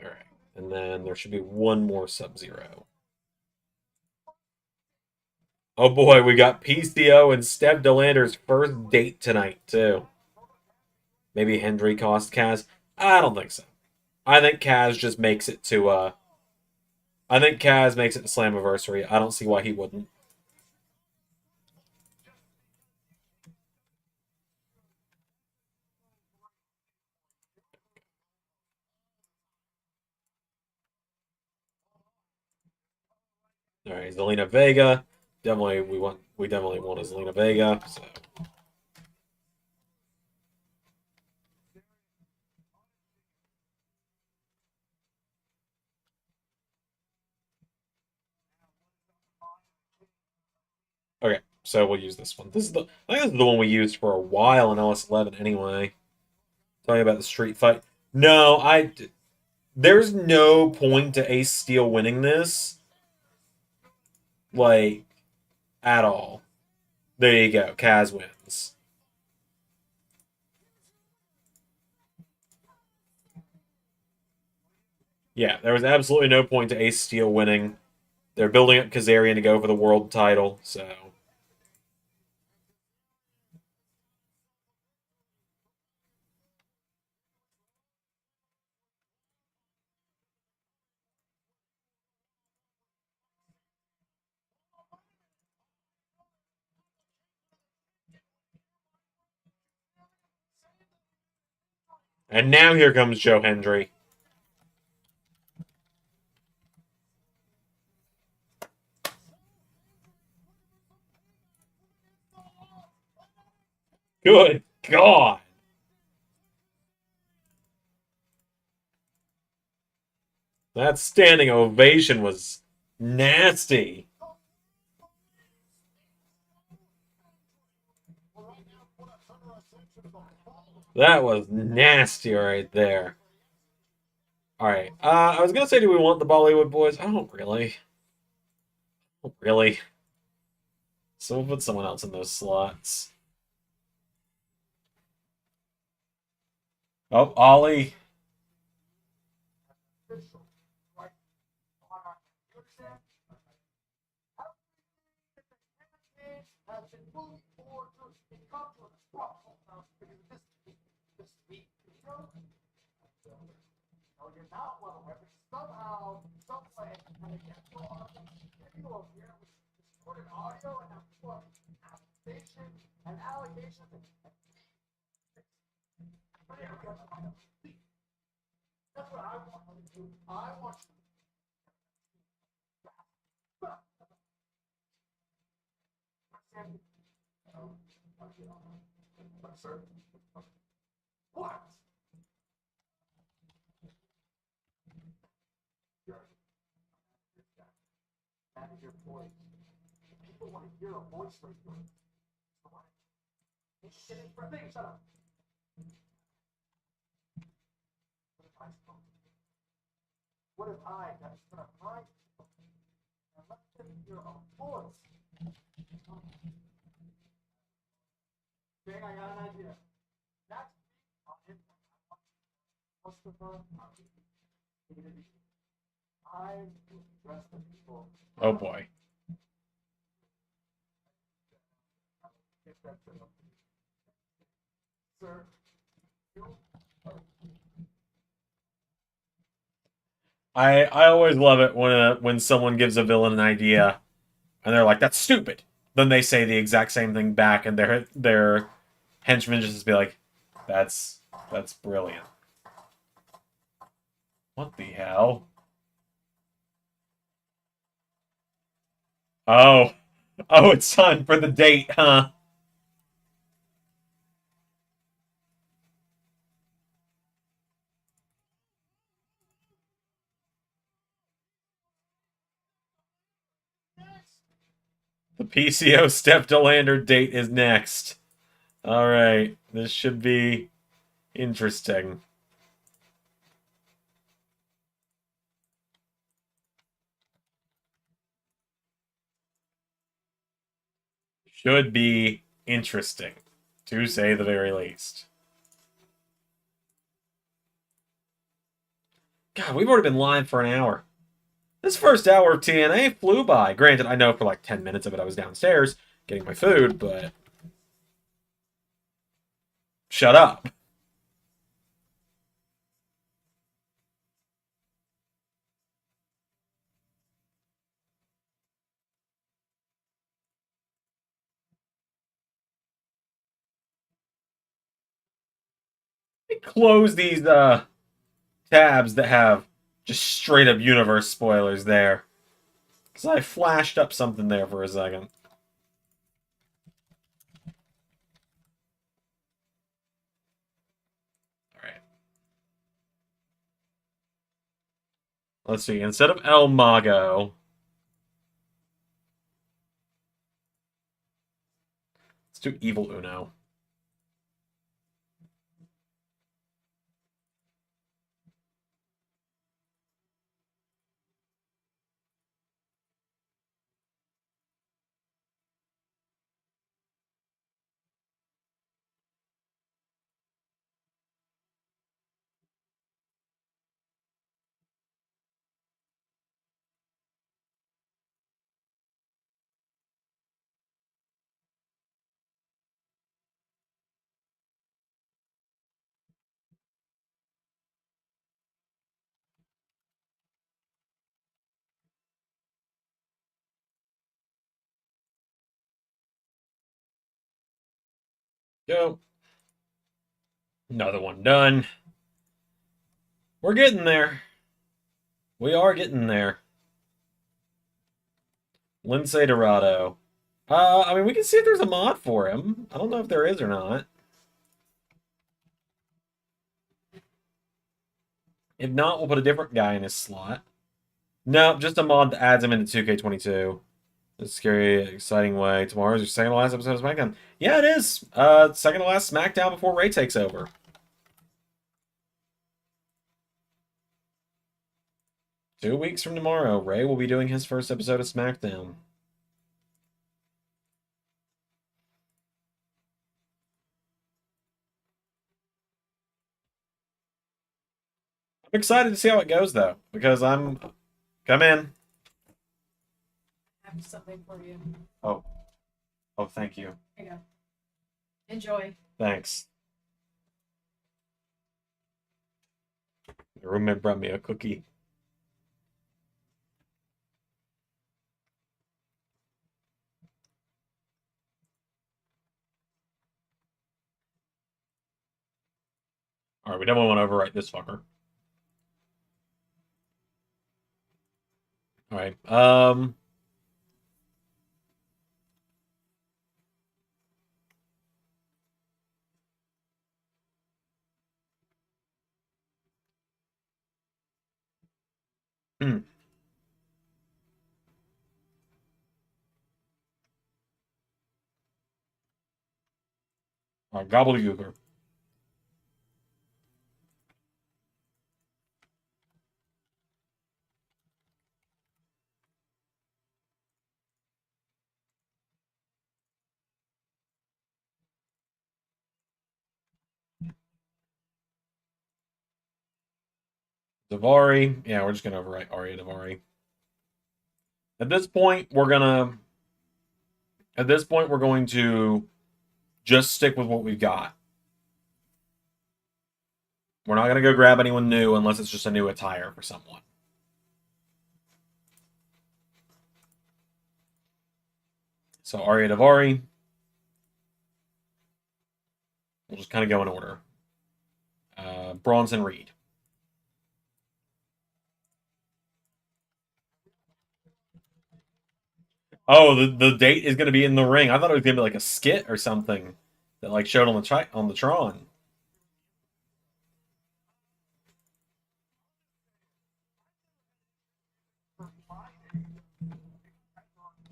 Alright, and then there should be one more Sub-Zero. Oh boy, we got PCO and Steph Delander's first date tonight, too. Maybe Hendry cost Kaz? I don't think so. I think Kaz just makes it to, I think Kaz makes it to Slammiversary. I don't see why he wouldn't. Alright, Zelina Vega. Definitely we definitely want a Zelina Vega, so. Okay, so we'll use this one. This is I think this is the one we used for a while in LS11 anyway. Tell you about the street fight. No, there's no point to Ace Steel winning this. Like, at all. There you go. Kaz wins. Yeah, there was absolutely no point to Ace Steel winning. They're building up Kazarian to go for the world title, so. And now here comes Joe Hendry. Good God. That standing ovation was nasty. That was nasty right there. All right. I was gonna say, do we want the Bollywood boys? I don't really. Really. So we'll put someone else in those slots. Oh, Ollie. Official, right? You understand? Everything has been moved forward to come to a problem because of this week, you know? No, you're not well aware, but somehow, some way, and they kept you on a video of here with distorted audio and now people have accusation and allegations and that's what I want to do. I want you sir. What? That is your voice. People want to hear a voice like yours. So what? Shit is for things. Shut up. What if I got to start my and let them hear a voice? Bang, I got an idea. Next week, I'll hit Mustafa. I will address the people. Oh boy. Get that to them. Sir, you I always love it when someone gives a villain an idea and they're like, "That's stupid." Then they say the exact same thing back, and their henchmen just be like, "That's brilliant." What the hell? Oh, oh, it's time for the date, huh? The PCO Step Delander date is next. All right, this should be interesting. Should be interesting, to say the very least. God, we've already been live for an hour. This first hour of TNA flew by. Granted, I know for like 10 minutes of it I was downstairs getting my food, but shut up. Close these tabs that have just straight up universe spoilers there. Because I flashed up something there for a second. Alright. Let's see. Instead of El Mago, let's do Evil Uno. Go. Another one done. We're getting there. We are getting there. Lindsay Dorado. I mean, we can see if there's a mod for him. I don't know if there is or not. If not, we'll put a different guy in his slot. No, just a mod that adds him into 2K22. It's a scary, exciting way. Tomorrow's your second to last episode of SmackDown. Yeah, it is. Second to last SmackDown before Ray takes over. Two weeks from tomorrow, Ray will be doing his first episode of SmackDown. I'm excited to see how it goes, though, because I'm... Come in. I have something for you. Oh. Oh, thank you. Here you go. Enjoy. Thanks. The roommate brought me a cookie. Alright, we definitely want to overwrite this fucker. Alright, Hmm. Alright, gobbledygooker. Davari. Yeah, we're just gonna overwrite Arya Davari. At this point, we're going to just stick with what we've got. We're not gonna go grab anyone new unless it's just a new attire for someone. So Arya Davari. We'll just kind of go in order. Bronson Reed. Oh, the date is going to be in the ring. I thought it was going to be like a skit or something that like showed on the Tron.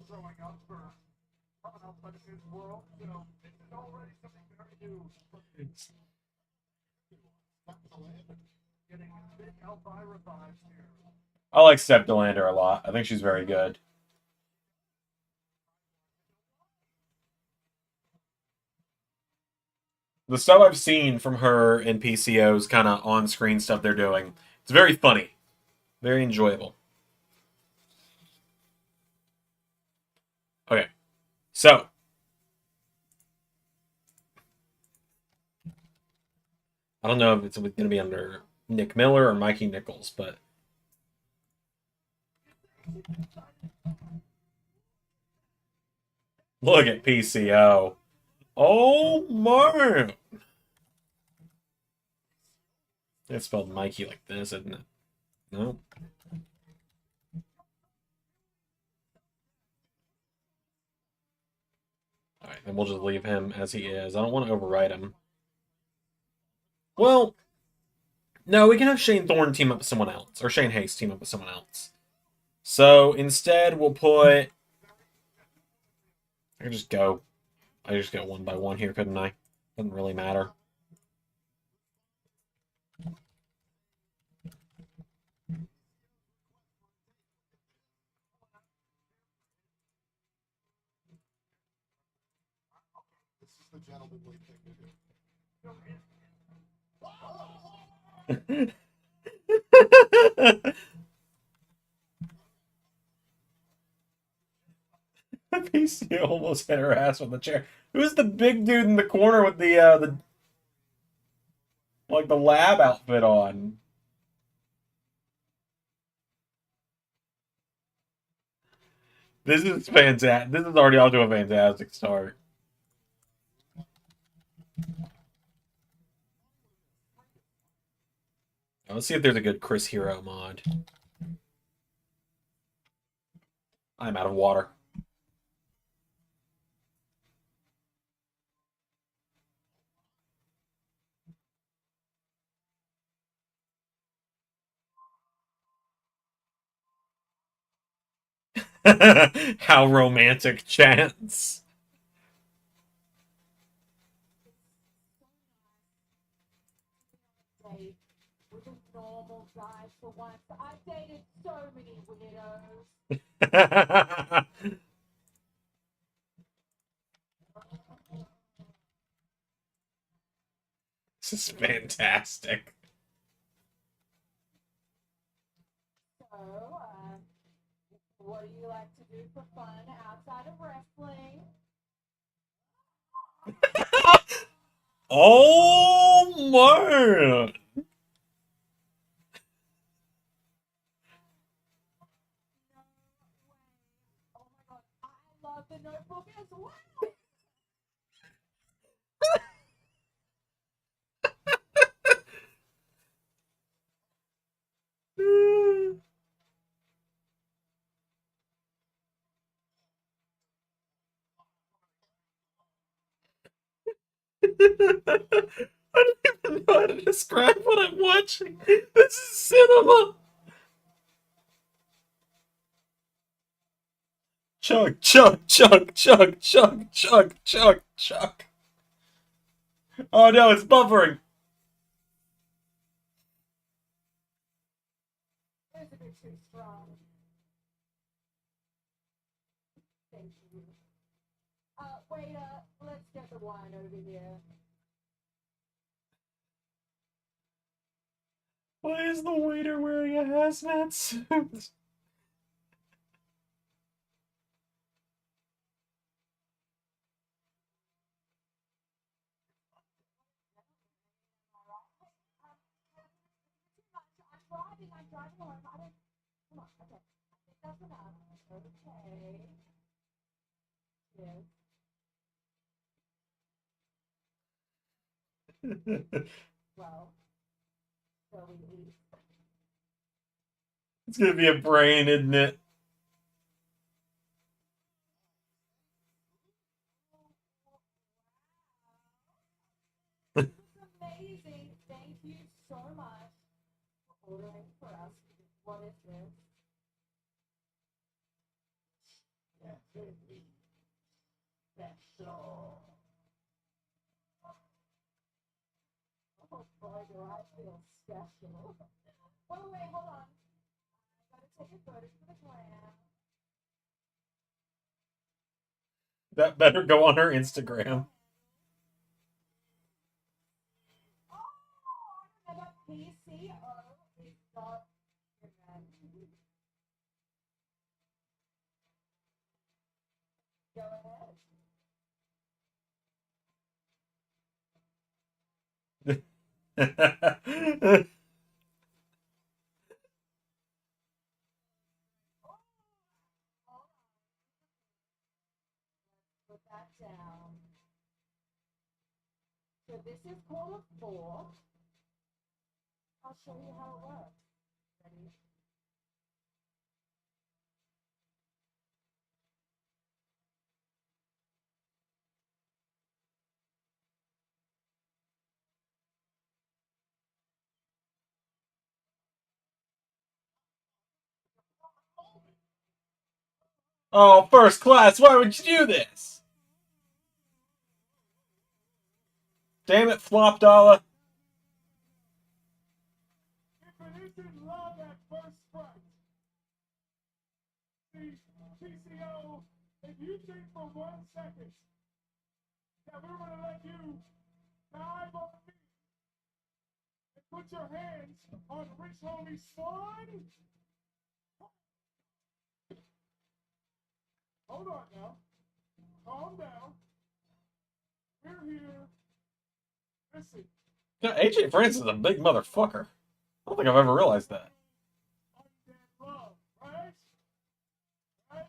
Growing up for coming outside of his world, you know, this is already something very new. Getting big Elvira vibes here. I like Steph Delander a lot. I think she's very good. The stuff I've seen from her in PCO's kind of on-screen stuff they're doing, it's very funny. Very enjoyable. Okay. So. I don't know if it's going to be under Nick Miller or Mikey Nichols, but... Look at PCO. Oh, man! It's spelled Mikey like this, isn't it? No. Alright, then we'll just leave him as he is. I don't want to overwrite him. Well, no, we can have Shane Thorne team up with someone else. Or Shane Hayes team up with someone else. So, instead, we'll put... I just go one by one here, couldn't I? Doesn't really matter. This is the gentlemanly thing to do. PC almost hit her ass with the chair. Who's the big dude in the corner with the like the lab outfit on? This is fantastic. This is already off to a fantastic start. Let's see if there's a good Chris Hero mod. I'm out of water. How romantic chance. Date with a normal guy for once. I've dated so many weirdos. This is fantastic. So, what do you like to do for fun outside of wrestling? Oh man! Oh my god, I love the Notebook as well. I don't even know how to describe what I'm watching. This is cinema. Chug, chug, chug, chug, chug, chug, chug, chug. Oh no, it's buffering. It's a bit too strong. Thank you. Waiter, let's get the wine over here. Why is the waiter wearing a hazmat suit? I'm driving home. I don't. Come on. Okay. I think that's enough. Okay. Yes. Well, so we eat. It's gonna be a brain, isn't it? This is amazing. Thank you so much for ordering for us. What is this? Special. Oh boy, do I feel special. Wait, hold on. I gotta take a photo for the gram. That better go on her Instagram. Oh, remember PCO is not human. Go ahead. Put that down. So this is called a fork. I'll show you how it works. Ready? Oh, first class, why would you do this? Damn it, Flop Dollar. If it isn't love at first sight, see, PCO, if you think for 1 second that we're gonna let you dive on me and put your hands on Rich Homie Swan, hold on now. Calm down. We're here. Listen. Yeah, AJ Francis is a big motherfucker. I don't think I've ever realized that. Undead love, right? Right?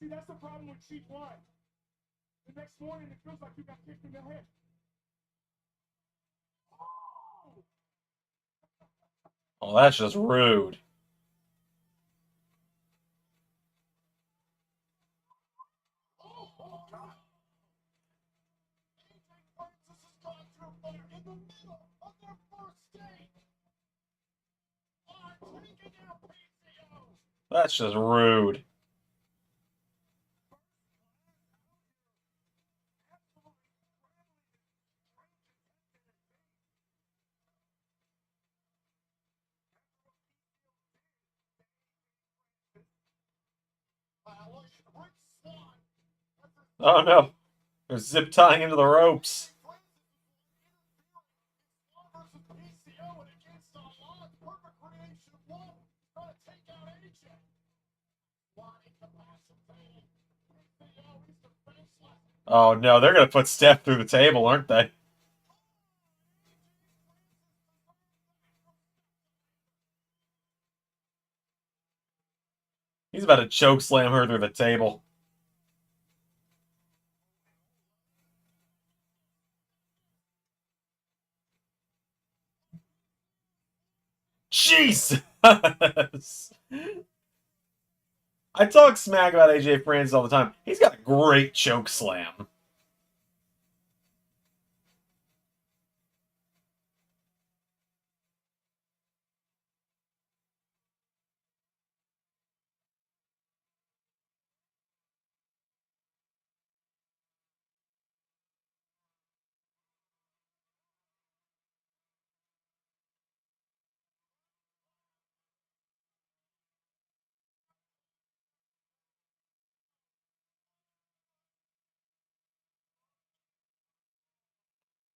See, that's the problem with cheap wine. The next morning, it feels like you got kicked in the head. Oh, that's just rude. Oh, God. AJ Francis has gone through fire in the middle of their first date. Taking out PCO. That's just rude. Oh no. They're zip tying into the ropes. Oh no, they're gonna put Steph through the table, aren't they? He's about to choke slam her through the table. Jesus! I talk smack about AJ Francis all the time. He's got a great choke slam.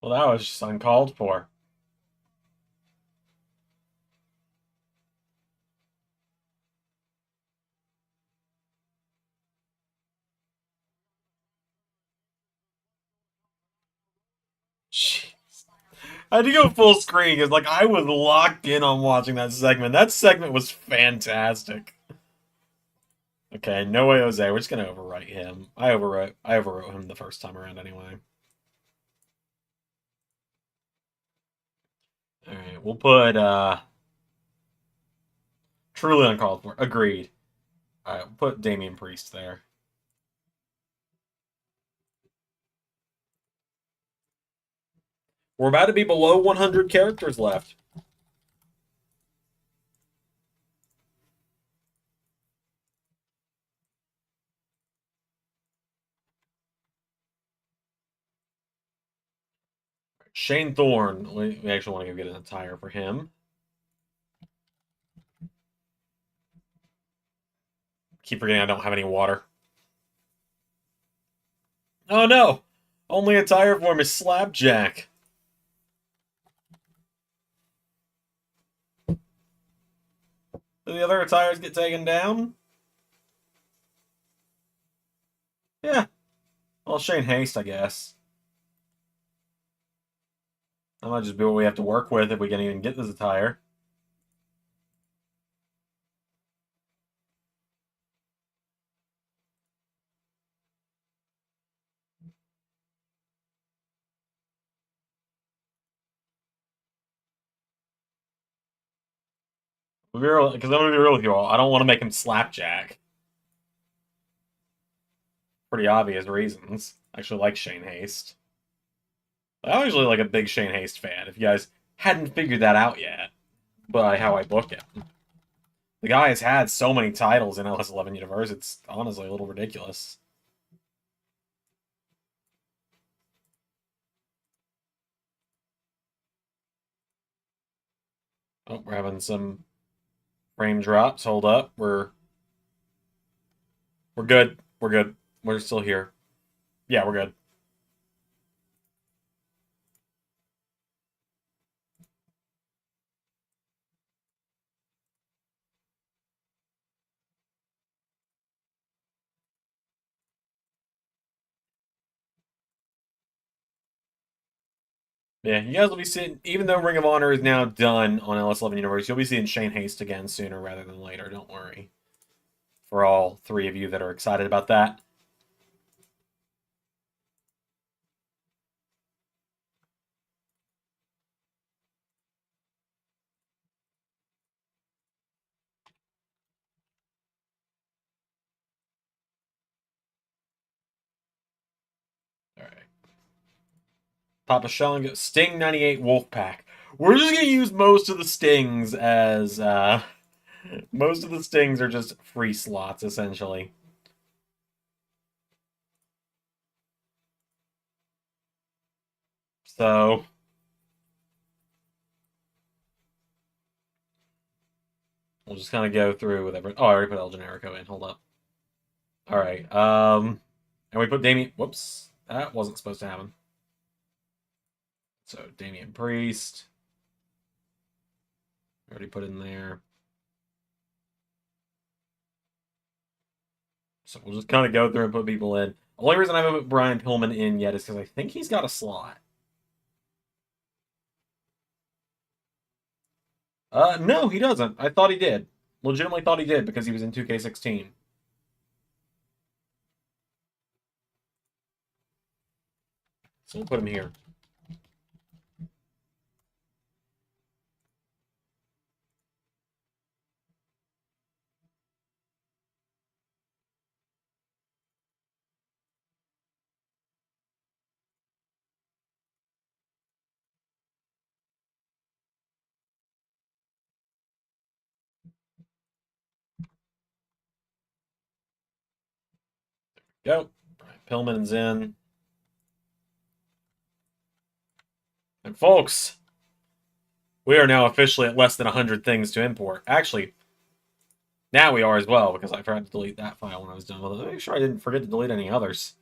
Well, that was just uncalled for. Jeez. I had to go full screen because, like, I was locked in on watching that segment. That segment was fantastic. Okay, no way, Jose. We're just gonna overwrite him. I overwrote him the first time around anyway. All right, we'll put truly uncalled for. Agreed. All right, we'll put Damian Priest there. We're about to be below 100 characters left. Shane Thorne. We actually want to get an attire for him. Keep forgetting I don't have any water. Oh no! Only attire for him is Slapjack. Do the other attires get taken down? Yeah. Well, Shane Haste, I guess. That might just be what we have to work with if we can even get this attire. Because I'm gonna be real with you all, I don't want to make him Slapjack. Pretty obvious reasons. I actually like Shane Haste. I'm actually like a big Shane Haste fan. If you guys hadn't figured that out yet, by how I book him, the guy has had so many titles in LS11 Universe. It's honestly a little ridiculous. Oh, we're having some frame drops. Hold up. We're good. We're good. We're still here. Yeah, we're good. Yeah, you guys will be seeing, even though Ring of Honor is now done on LS11 Universe, you'll be seeing Shane Haste again sooner rather than later. Don't worry. For all three of you that are excited about that. Papa Shango, Sting 98 Wolfpack. We're just gonna use most of the stings as most of the stings are just free slots essentially. So we'll just kind of go through with everything. Oh, I already put El Generico in. Hold up. All right. And we put Damien. Whoops, that wasn't supposed to happen. So Damian Priest. Already put in there. So we'll just kind of go through and put people in. The only reason I haven't put Brian Pillman in yet is because I think he's got a slot. No, he doesn't. I thought he did. Legitimately thought he did because he was in 2K16. So we'll put him here. Go. Brian Pillman's in. And folks, we are now officially at less than 100 things to import. Actually, now we are as well, because I forgot to delete that file when I was done with it. Make sure I didn't forget to delete any others.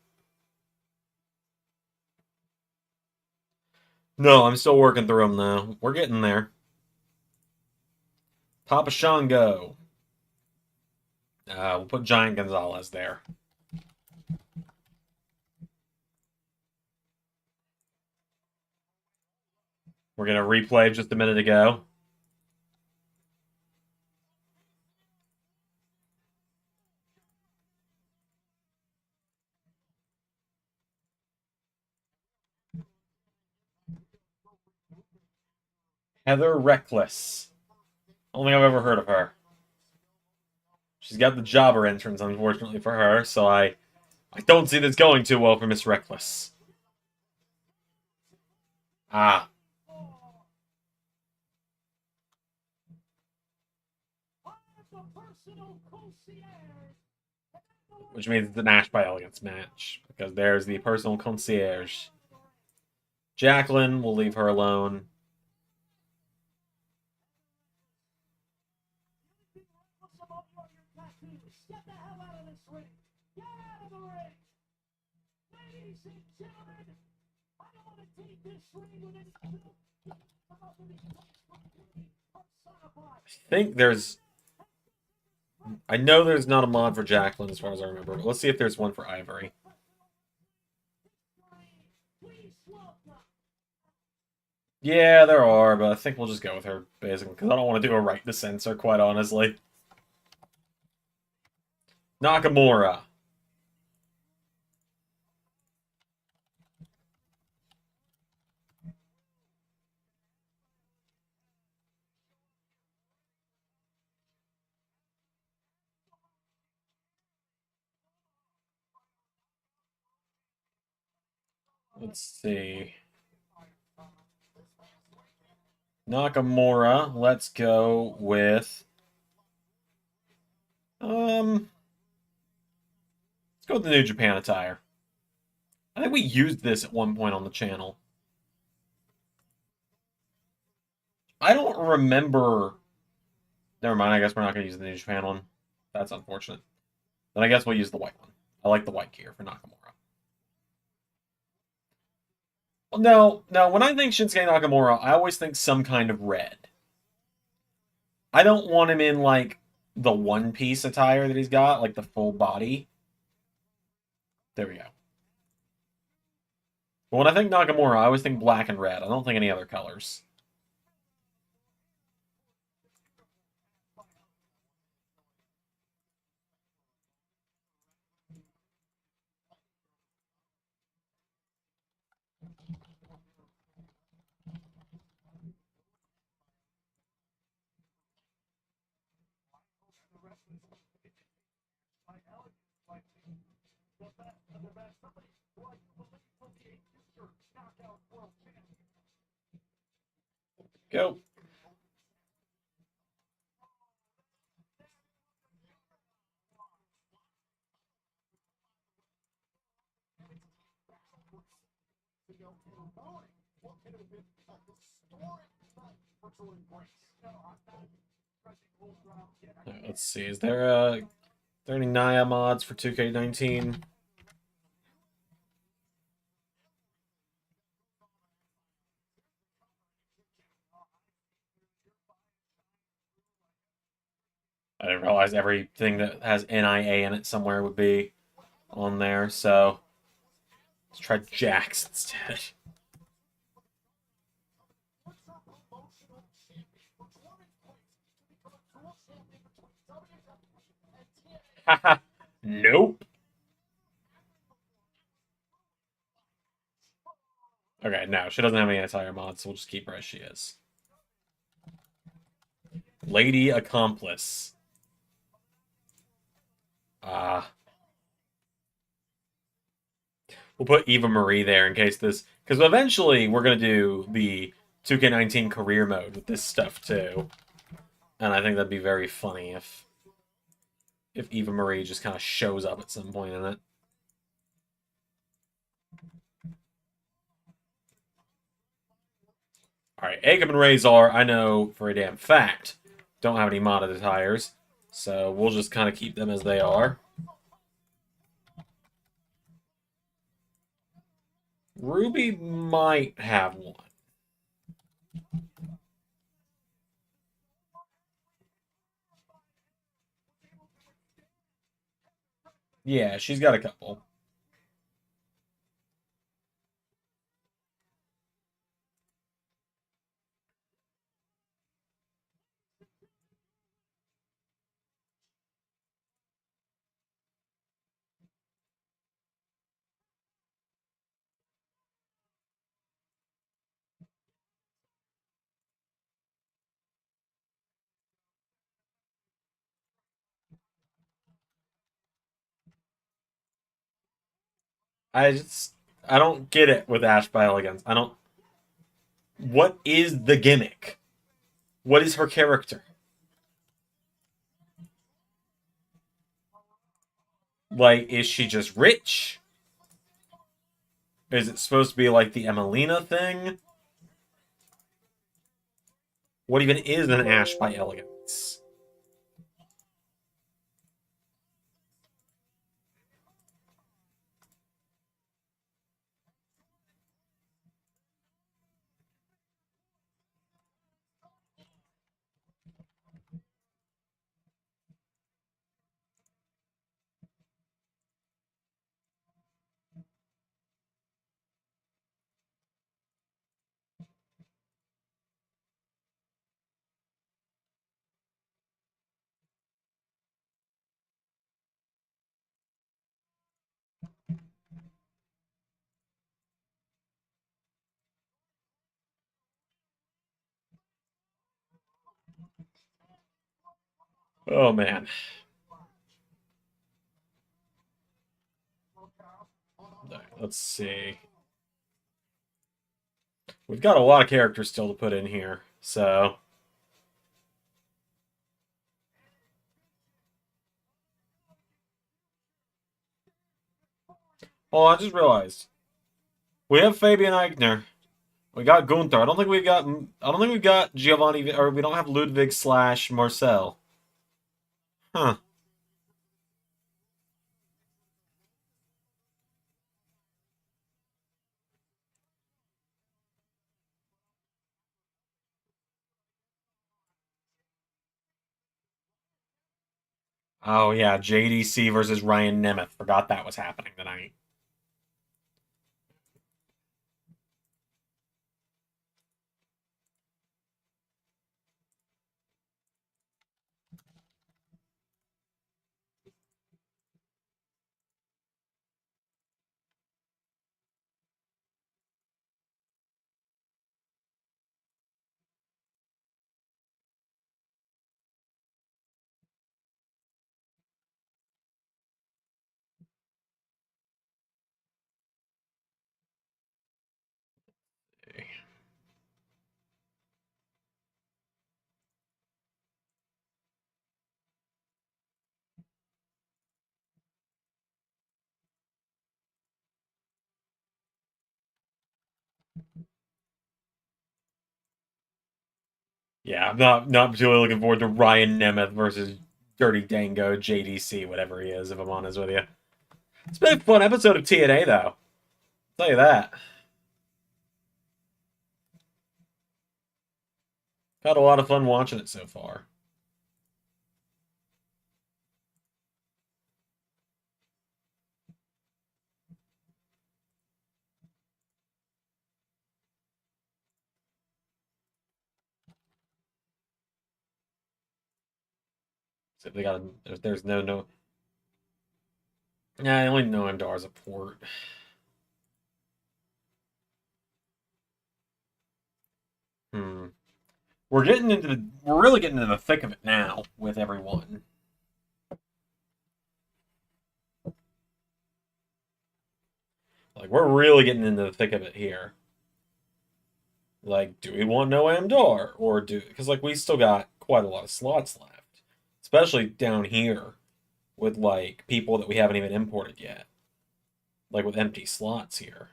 No, I'm still working through them, though. We're getting there. Papa Shango. We'll put Giant Gonzalez there. We're going to replay just a minute ago. Heather Reckless. Only I've ever heard of her. She's got the jobber entrance, unfortunately for her, so I don't see this going too well for Miss Reckless. Ah. Which means it's an Ash by Elegance match, because there's the personal concierge. Jacqueline, we'll leave her alone. Get the hell out of this ring! Get out of the ring! Ladies and gentlemen, I don't want to take this ring with any I think there's... I know there's not a mod for Jacqueline as far as I remember, but let's see if there's one for Ivory. Yeah, there are, but I think we'll just go with her, basically, because I don't want to do a right to censor, quite honestly. Nakamura. Let's see. Nakamura, let's go with... let's go with the New Japan attire. I think we used this at one point on the channel. I don't remember... Never mind, I guess we're not going to use the New Japan one. That's unfortunate. Then I guess we'll use the white one. I like the white gear for Nakamura. Well, no, when I think Shinsuke Nakamura, I always think some kind of red. I don't want him in, like, the one-piece attire that he's got, like the full body. There we go. But when I think Nakamura, I always think black and red. I don't think any other colors. Go. Let's see. Is there any Naya mods for 2K19? I didn't realize everything that has NIA in it somewhere would be on there, so let's try Jax instead. Haha. Nope. Okay, no, she doesn't have any anti-air mods, so we'll just keep her as she is. Lady Accomplice. We'll put Eva Marie there in case this... Because eventually we're going to do the 2K19 career mode with this stuff, too. And I think that'd be very funny if Eva Marie just kind of shows up at some point in it. Alright, Agam and Razor, I know for a damn fact, don't have any modded attires. So we'll just kind of keep them as they are. Ruby might have one. Yeah, she's got a couple. I don't get it with Ash by Elegance. I don't... What is the gimmick? What is her character? Like, is she just rich? Is it supposed to be like the Emelina thing? What even is an Ash by Elegance? Oh, man. Let's see. We've got a lot of characters still to put in here, so... Oh, I just realized. We have Fabian Eichner. We got Gunther. I don't think we've got Giovanni, or we don't have Ludwig / Marcel. Huh. Oh, yeah, JDC versus Ryan Nemeth. Forgot that was happening tonight. Yeah, I'm not particularly looking forward to Ryan Nemeth versus Dirty Dango JDC, whatever he is, if I'm honest with you. It's been a fun episode of TNA, though. I'll tell you that. Had a lot of fun watching it so far. So they got if there's no. Yeah, I only know Imdar as a port. Hmm. We're really getting into the thick of it now with everyone. Like we're really getting into the thick of it here. Like, do we want no Amdar or because like we still got quite a lot of slots left, especially down here with like people that we haven't even imported yet, like with empty slots here.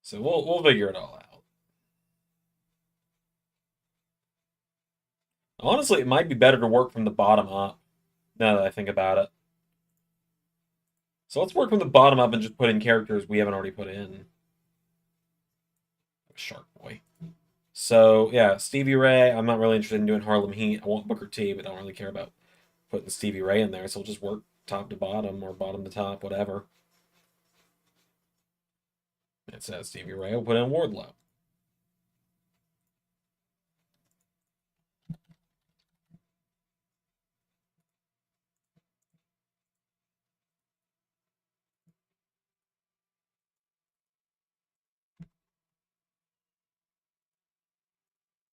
So we'll figure it all out. Honestly, it might be better to work from the bottom up. Now that I think about it. So let's work from the bottom up and just put in characters we haven't already put in. Shark Boy. So yeah, Stevie Ray. I'm not really interested in doing Harlem Heat. I want Booker T, but I don't really care about putting Stevie Ray in there. So we'll just work top to bottom or bottom to top, whatever. It says Stevie Ray. We'll put in Wardlow.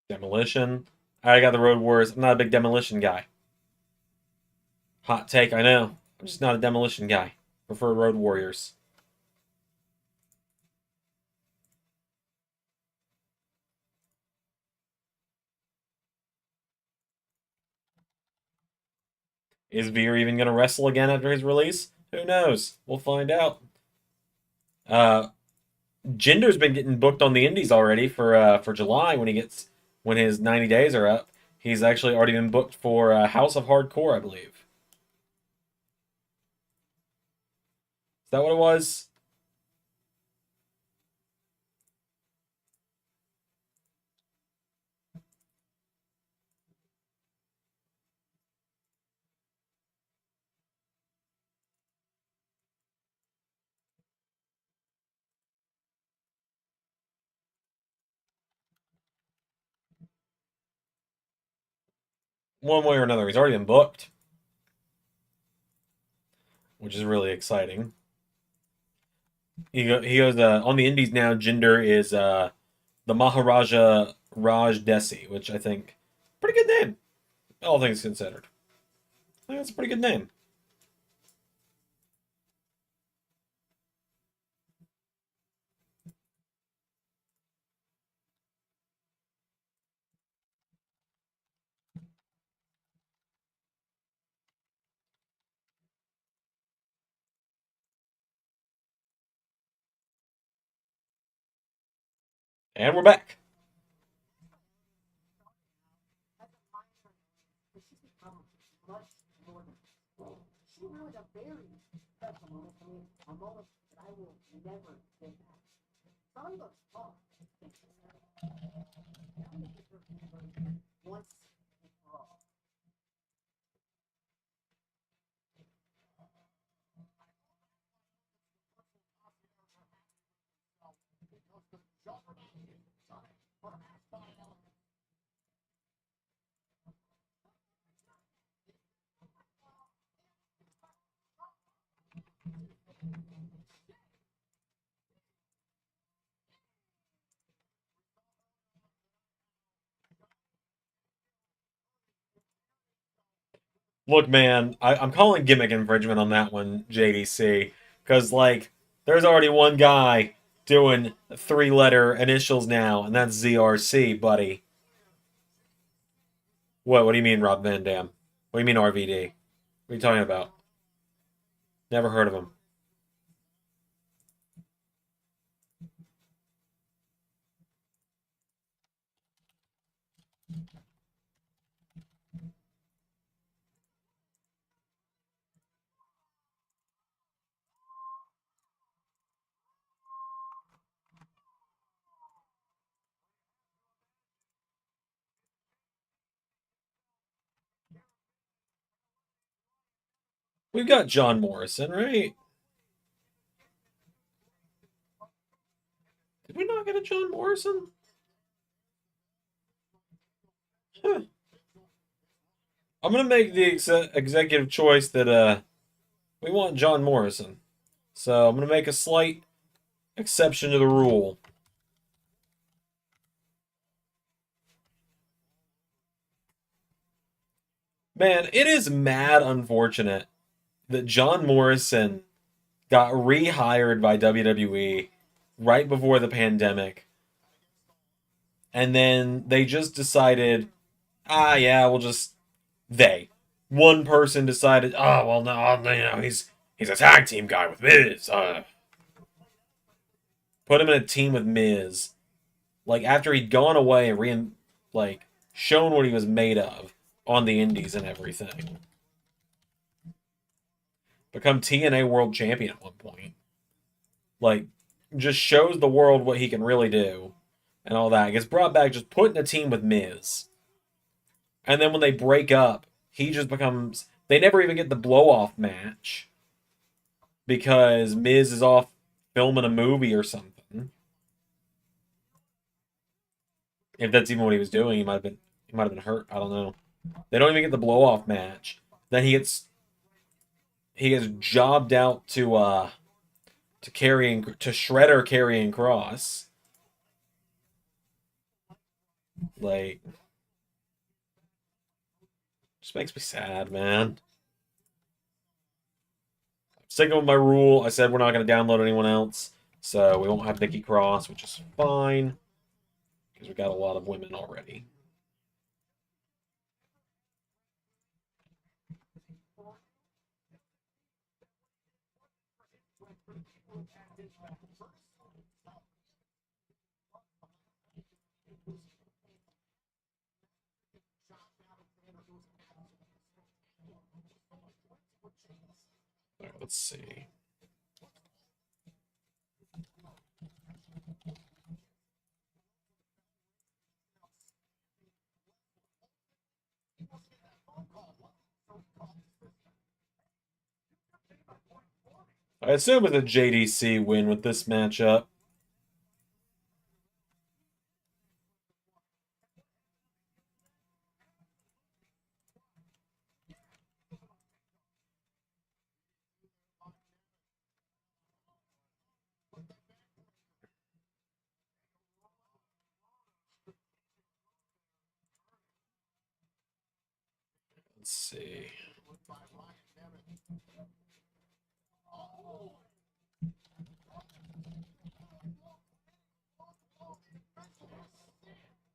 Demolition. I got the Road Warriors. I'm not a big Demolition guy. Hot take, I know. I'm just not a Demolition guy. Prefer Road Warriors. Is Veer even going to wrestle again after his release? Who knows? We'll find out. Uh, Jinder's been getting booked on the Indies already for July when his 90 days are up. He's actually already been booked for House of Hardcore, I believe. Is that what it was? One way or another, he's already been booked, which is really exciting. He goes on the Indies now. Jinder is the Maharaja Raj Desi, which I think pretty good name, all things considered. I think that's a pretty good name. And we're back. As a minor, but she's become much more than she really a very special moment for me, a moment that I will never get back. Sorry about talk. Once and for all. Look, man, I'm calling gimmick infringement on that one, JDC, because like there's already one guy doing 3-letter initials now, and that's ZRC, buddy. What? What do you mean, Rob Van Dam? What do you mean, RVD? What are you talking about? Never heard of him. We've got John Morrison, right? Did we not get a John Morrison? Huh. I'm gonna make the executive choice that we want John Morrison. So I'm gonna make a slight exception to the rule. Man, it is mad unfortunate that John Morrison got rehired by WWE right before the pandemic. And then they just decided, yeah, we'll just one person decided, well, no, he's a tag team guy with Miz. Put him in a team with Miz. Like after he'd gone away and shown what he was made of on the Indies and everything. Become TNA World Champion at one point. Like, just shows the world what he can really do and all that. Gets brought back, just put in a team with Miz. And then when they break up, he just becomes. They never even get the blow off match because Miz is off filming a movie or something. If that's even what he was doing, he might have been hurt. I don't know. They don't even get the blow off match. Then he gets jobbed out to Shredder carrying Cross. Like, just makes me sad, man. Sticking with my rule, I said we're not going to download anyone else, so we won't have Nikki Cross, which is fine because we got a lot of women already. All right, let's see. I assume it's a JDC win with this matchup. Let's see.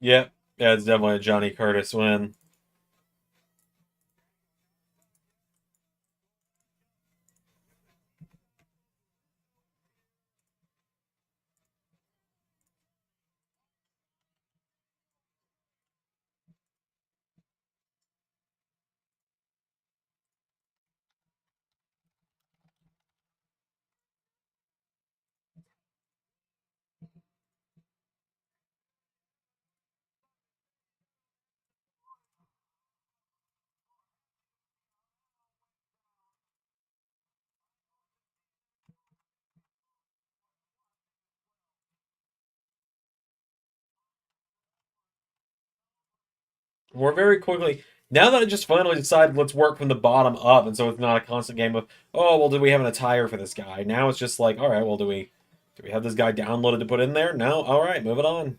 Yep, yeah, it's definitely a Johnny Curtis win. We're very quickly now that I just finally decided let's work from the bottom up, and so it's not a constant game of do we have an attire for this guy? Now it's just like all right, well do we have this guy downloaded to put in there? No, all right, move it on.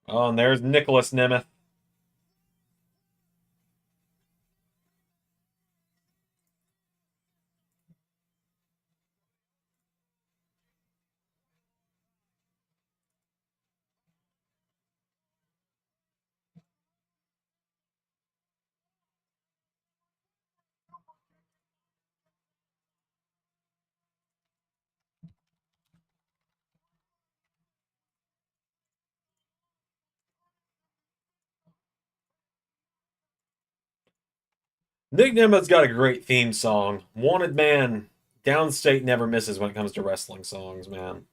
Oh, and there's Nicholas Nemeth. Nick Nemeth's got a great theme song. Wanted Man, Downstate never misses when it comes to wrestling songs, man.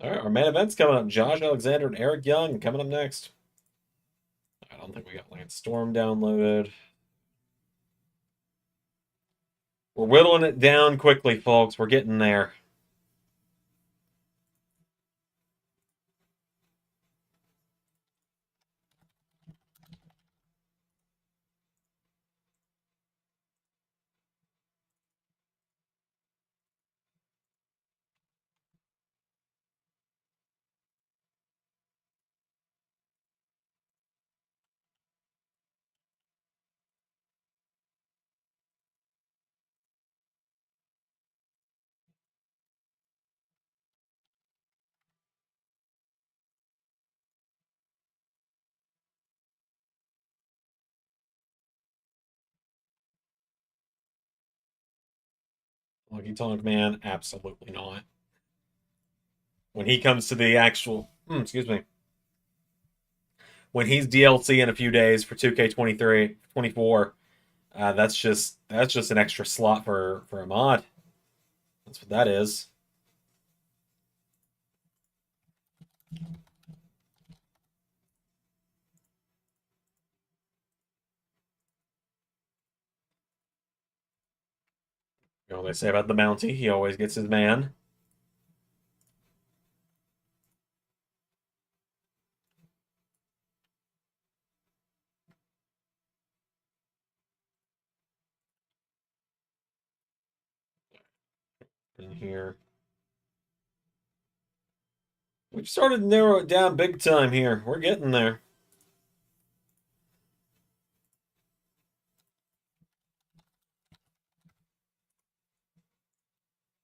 All right, our main event's coming up. Josh Alexander and Eric Young coming up next. I don't think we got Lance Storm downloaded. We're whittling it down quickly, folks. We're getting there. Lucky Tonk Man, absolutely not. When he comes to the actual, excuse me, when he's DLC in a few days for 2K23, 24, that's just an extra slot for a mod. That's what that is. You know what they say about the Mountie? He always gets his man. In here. We've started to narrow it down big time here. We're getting there.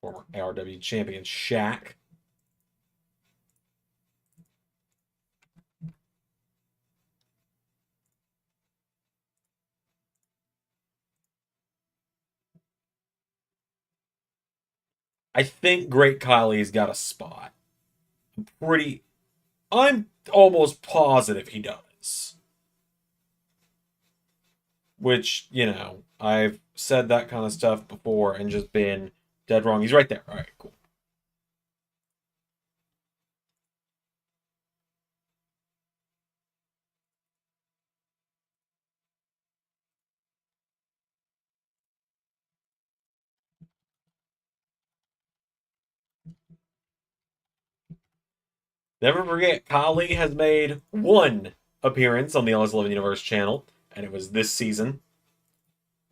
Former ARW champion Shaq. I think Great Khali's got a spot. I'm almost positive he does. Which, you know, I've said that kind of stuff before and just been dead wrong. He's right there. All right, cool. Never forget, Khali has made one appearance on the LS11 Universe channel, and it was this season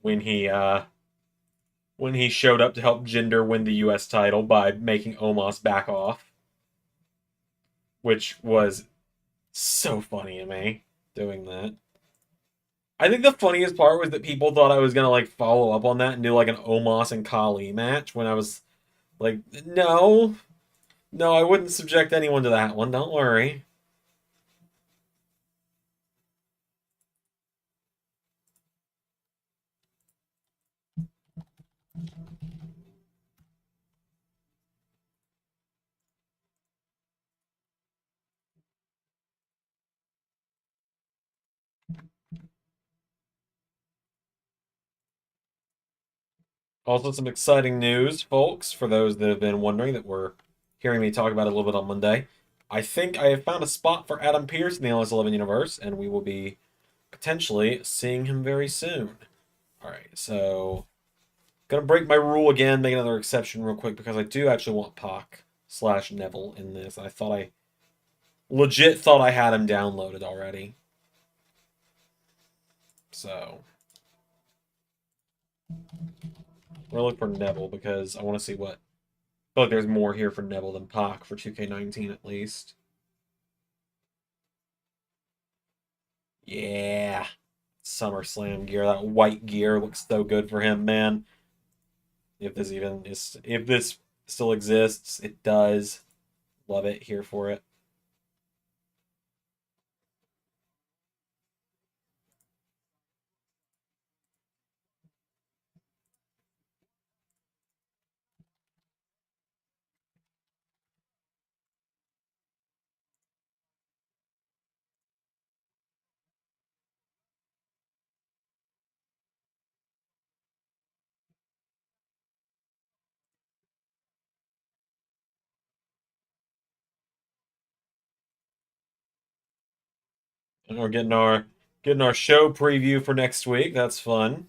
when he showed up to help Jinder win the US title by making Omos back off, which was so funny to me doing that. I think the funniest part was that people thought I was gonna like follow up on that and do like an Omos and Khali match when I was like, no, no, I wouldn't subject anyone to that one. Don't worry. Also, some exciting news, folks, for those that have been wondering that were hearing me talk about it a little bit on Monday. I think I have found a spot for Adam Pearce in the LS11 universe, and we will be potentially seeing him very soon. All right, so gonna break my rule again, make another exception real quick because I do actually want Pac/Neville in this. I legit thought I had him downloaded already. So we're looking for Neville because I want to see what. I feel like there's more here for Neville than Pac for 2K19 at least. Yeah. SummerSlam gear. That white gear looks so good for him, man. If this still exists. It does. Love it. Here for it. And we're getting our show preview for next week. That's fun.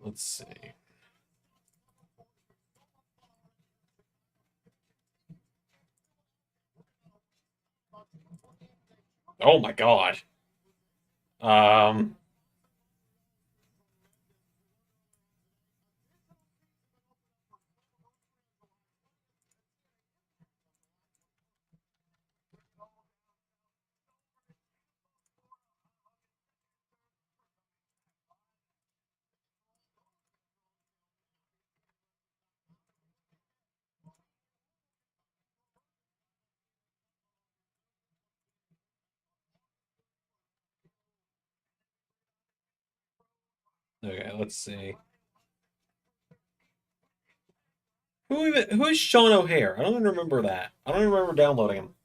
Let's see. Oh my god. Um, okay, let's see. Who is Sean O'Hare? I don't even remember that. I don't even remember downloading him.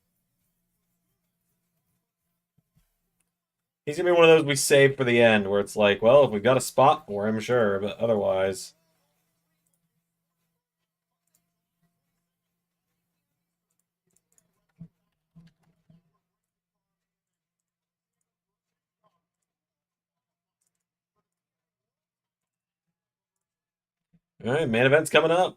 He's gonna be one of those we save for the end, where it's like, well, if we've got a spot for him, sure, but otherwise. All right, main event's coming up.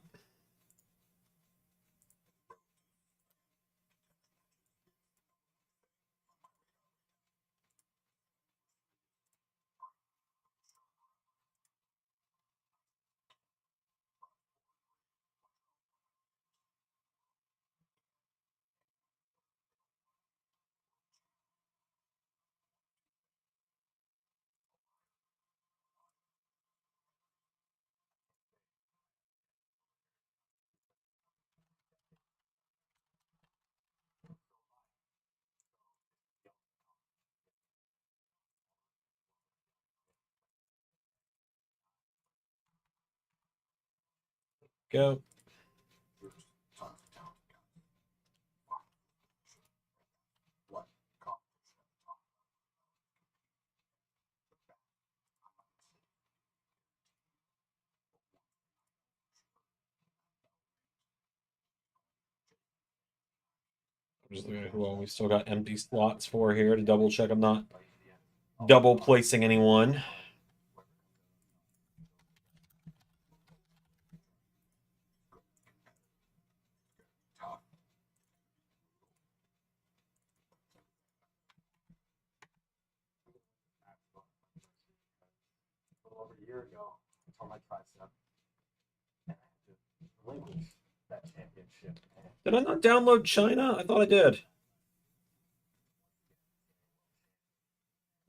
Go. I'm just looking at who all we still got empty slots for here to double check I'm not double placing anyone. A little over a year ago, I tore my tricep, and I had to relinquish that championship. And Did I not download China? I thought I did.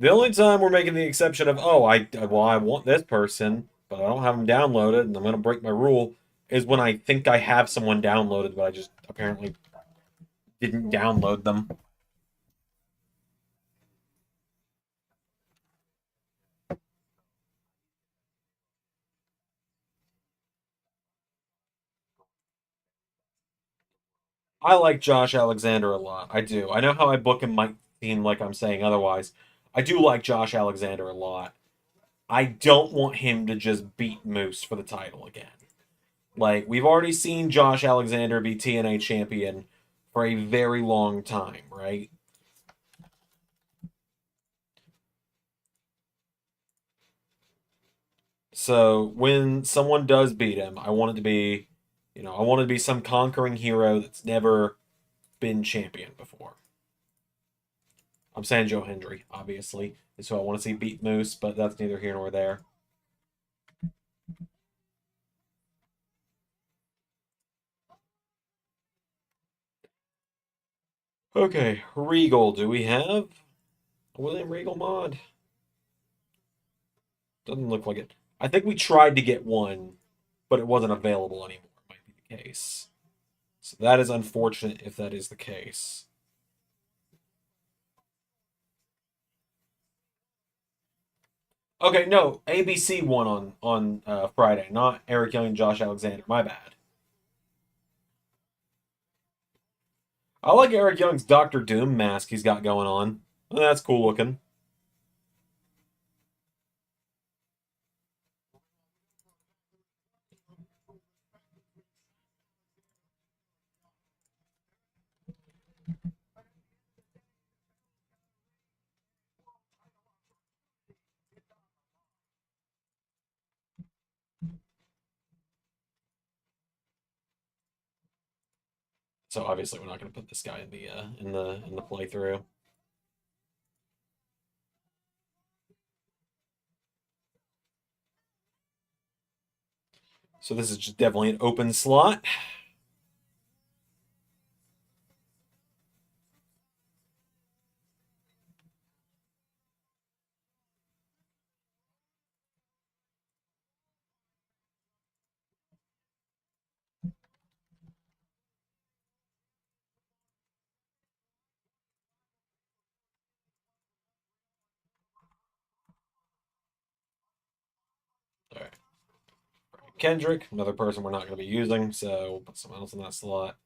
The only time we're making the exception of, oh, I want this person, but I don't have them downloaded, and I'm gonna break my rule, is when I think I have someone downloaded, but I just apparently didn't download them. I like Josh Alexander a lot. I do. I know how I book him might seem like I'm saying otherwise. I do like Josh Alexander a lot. I don't want him to just beat Moose for the title again. Like, we've already seen Josh Alexander be TNA champion for a very long time, right? So when someone does beat him, I want it to be, I want it to be some conquering hero that's never been champion before. I'm saying Joe Hendry, obviously, is who I want to see beat Moose, but that's neither here nor there. Okay, Regal. Do we have a William Regal mod? Doesn't look like it. I think we tried to get one, but it wasn't available anymore. Might be the case. So that is unfortunate if that is the case. Okay, no, ABC won on Friday, not Eric Young and Josh Alexander. My bad. I like Eric Young's Doctor Doom mask he's got going on. That's cool looking. So obviously we're not going to put this guy in the playthrough. So this is just definitely an open slot. All right. Kendrick, another person we're not going to be using, so we'll put someone else in that slot.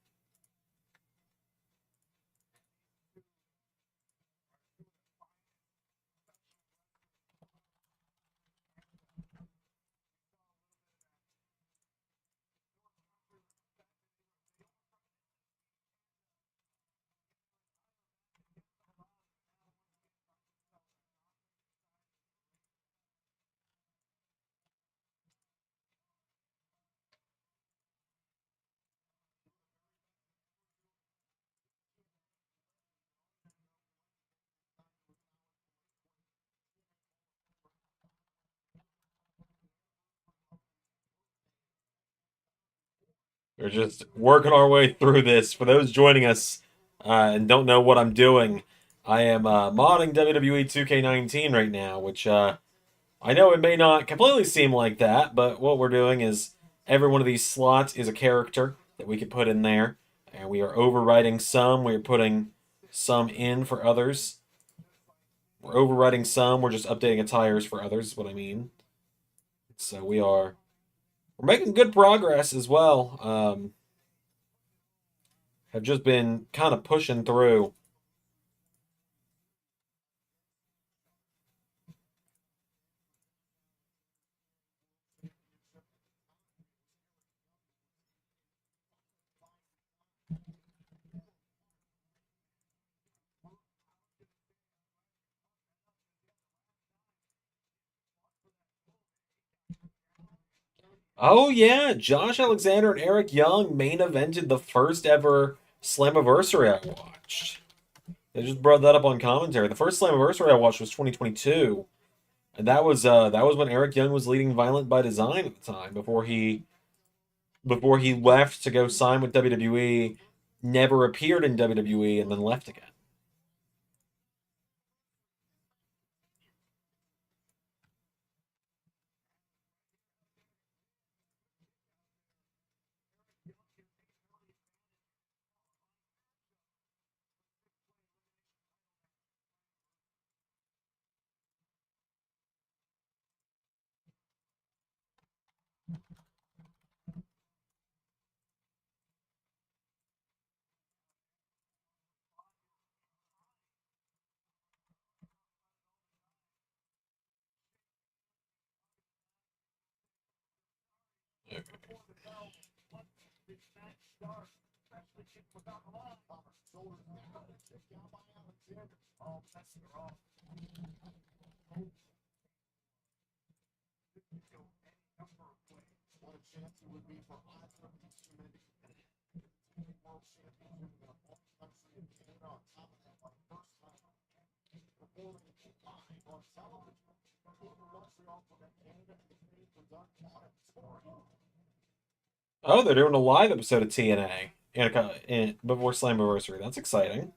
We're just working our way through this. For those joining us and don't know what I'm doing, I am modding WWE 2K19 right now, which I know it may not completely seem like that, but what we're doing is every one of these slots is a character that we can put in there, and we are overriding some. We're putting some in for others. We're overriding some. We're just updating attires for others, is what I mean. So we're making good progress as well. Have just been kind of pushing through. Oh yeah, Josh Alexander and Eric Young main evented the first ever Slammiversary I watched. They just brought that up on commentary. The first Slammiversary I watched was 2022, and that was when Eric Young was leading Violent by Design at the time before he left to go sign with WWE, never appeared in WWE, and then left again. Oh, they're doing a live episode of TNA before Slammiversary. That's exciting.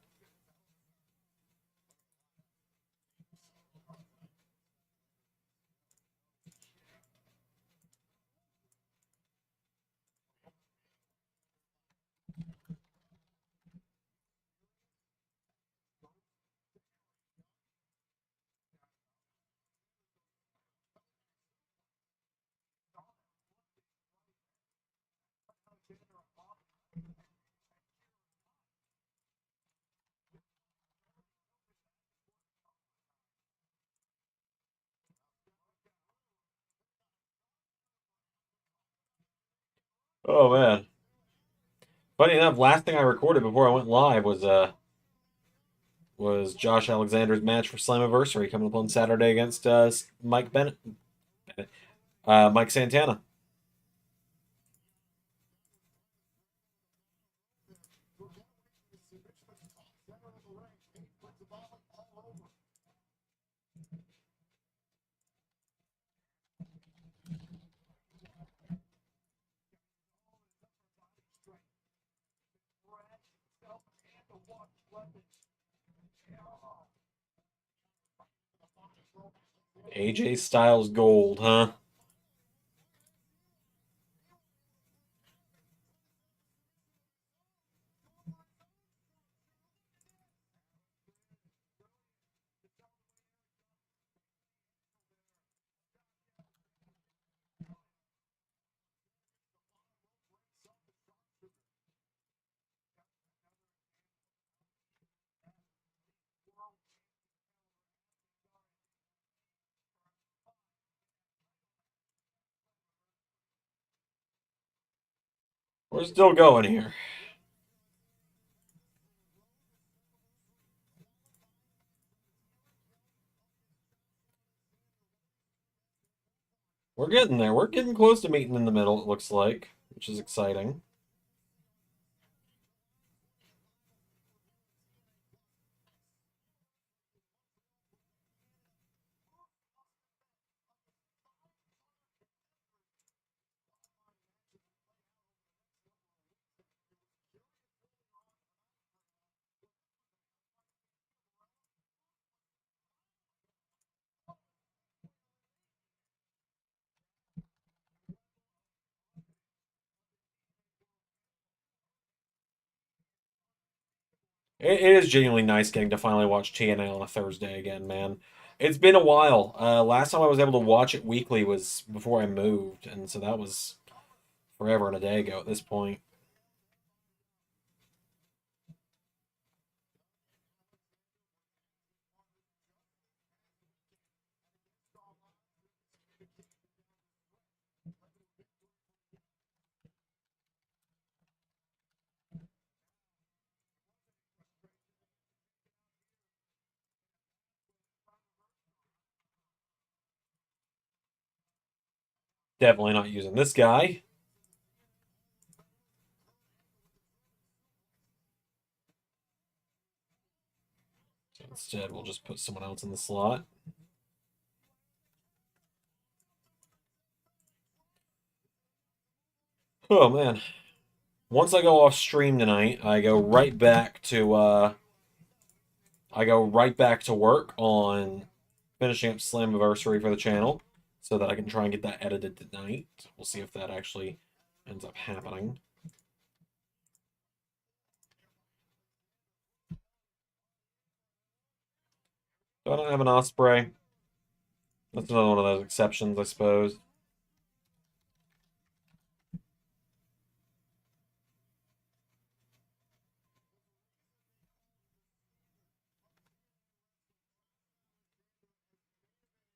Oh man. Funny enough, last thing I recorded before I went live was Josh Alexander's match for Slammiversary coming up on Saturday against Mike Santana. AJ Styles Gold, huh? We're still going here. We're getting there. We're getting close to meeting in the middle, it looks like, which is exciting. It is genuinely nice getting to finally watch TNA on a Thursday again, man. It's been a while. Last time I was able to watch it weekly was before I moved, and so that was forever and a day ago at this point. Definitely not using this guy. Instead, we'll just put someone else in the slot. Oh man. Once I go off stream tonight, I go right back to work on finishing up Slammiversary for the channel so that I can try and get that edited tonight. We'll see if that actually ends up happening. So I don't have an Osprey. That's another one of those exceptions, I suppose.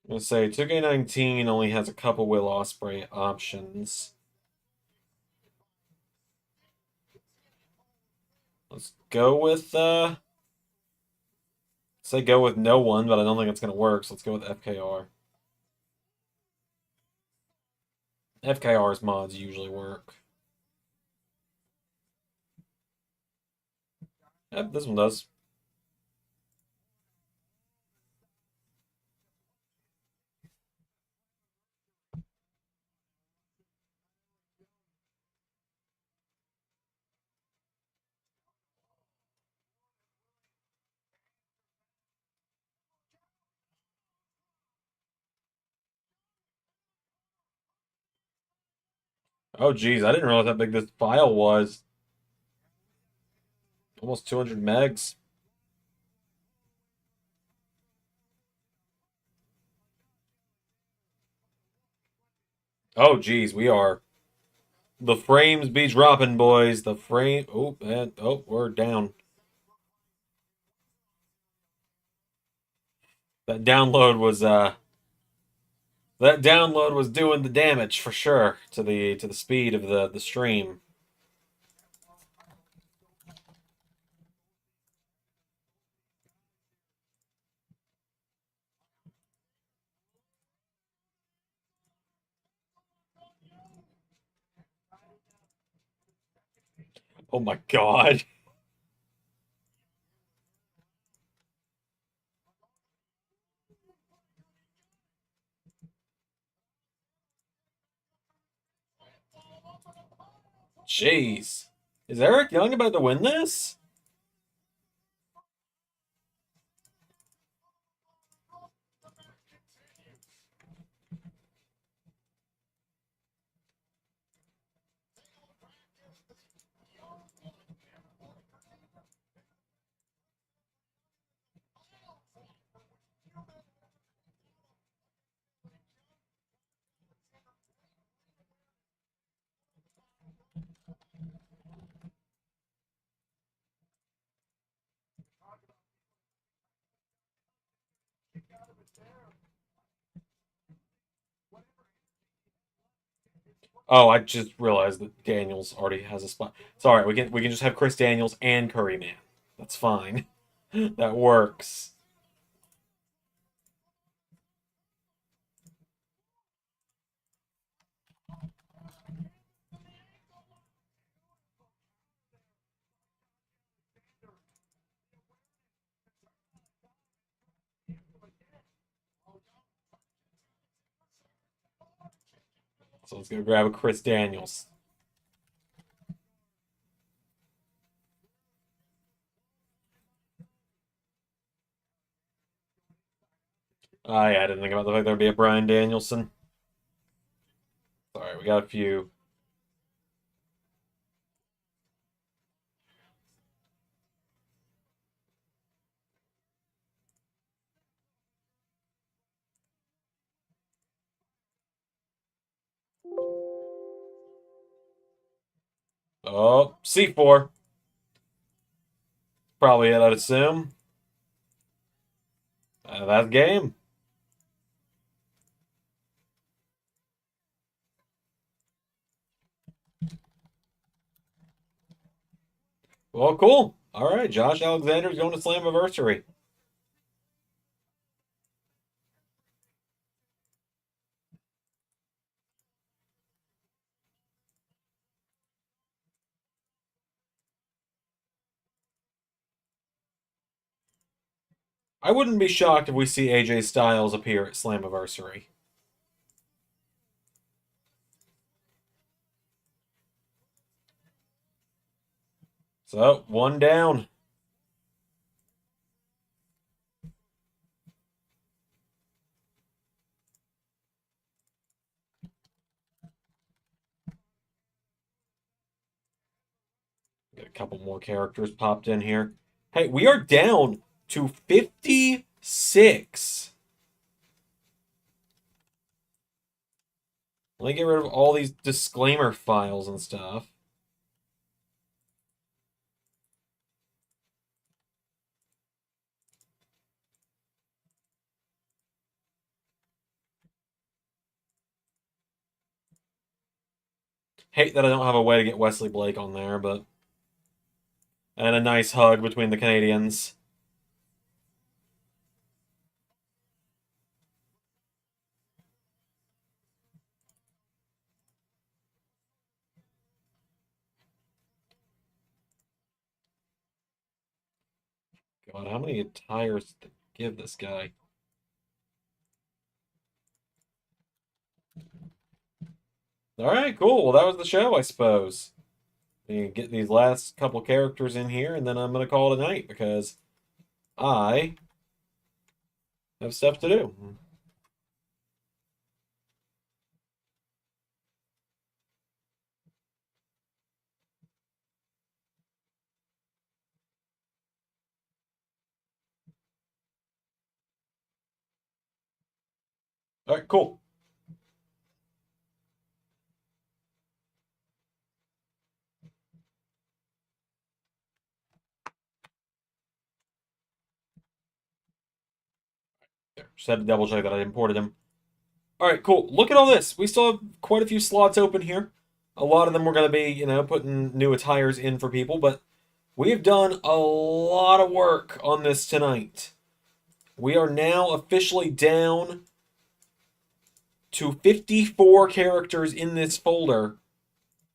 I'm gonna say 2K19 only has a couple Will Osprey options. Let's go with say go with no one, but I don't think it's gonna work, so let's go with FKR. FKR's mods usually work. Yep, this one does. Oh geez, I didn't realize how big this file was. Almost 200 megs. Oh geez, we are. The frames be dropping, boys. The frame. Oh, and oh, we're down. That download was That download was doing the damage for sure to the speed of the stream. Oh my god. Jeez. Is Eric Young about to win this? Oh, I just realized that Daniels already has a spot. Sorry, we can just have Chris Daniels and Curryman. That's fine. That works. So let's go grab a Chris Daniels. Oh yeah, I didn't think about the fact there'd be a Brian Danielson. Sorry, we got a few. Oh, C4. Probably it, I'd assume. That game. Well, cool. All right, Josh Alexander's going to Slammiversary. I wouldn't be shocked if we see AJ Styles appear at Slammiversary. So, one down. Get a couple more characters popped in here. Hey, we are down to 56. Let me get rid of all these disclaimer files and stuff. Hate that I don't have a way to get Wesley Blake on there, but... And a nice hug between the Canadians. God, how many tires to give this guy? All right, cool. Well, that was the show, I suppose. You get these last couple characters in here, and then I'm going to call it a night because I have stuff to do. All right, cool. There, just had to double check that I imported him. All right, cool. Look at all this. We still have quite a few slots open here. A lot of them we're going to be, putting new attires in for people, but we've done a lot of work on this tonight. We are now officially down to 54 characters in this folder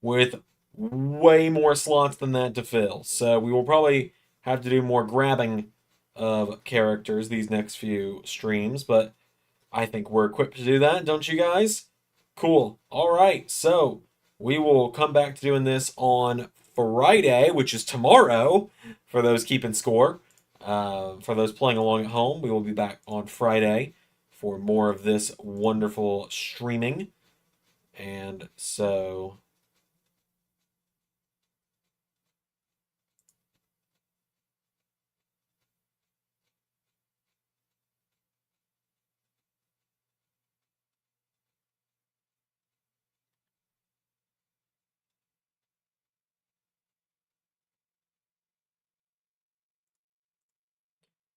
with way more slots than that to fill. So we will probably have to do more grabbing of characters these next few streams, but I think we're equipped to do that, don't you guys? Cool. All right, so we will come back to doing this on Friday, which is tomorrow, for those keeping score. For those playing along at home, we will be back on Friday for more of this wonderful streaming. And so...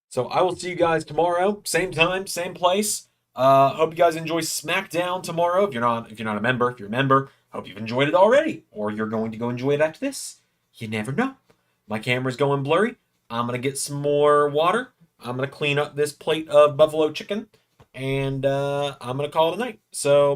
So I will see you guys tomorrow, same time, same place. Hope you guys enjoy SmackDown tomorrow. If you're not a member, if you're a member, hope you've enjoyed it already, or you're going to go enjoy it after this. You never know. My camera's going blurry. I'm gonna get some more water. I'm gonna clean up this plate of buffalo chicken, and I'm gonna call it a night. So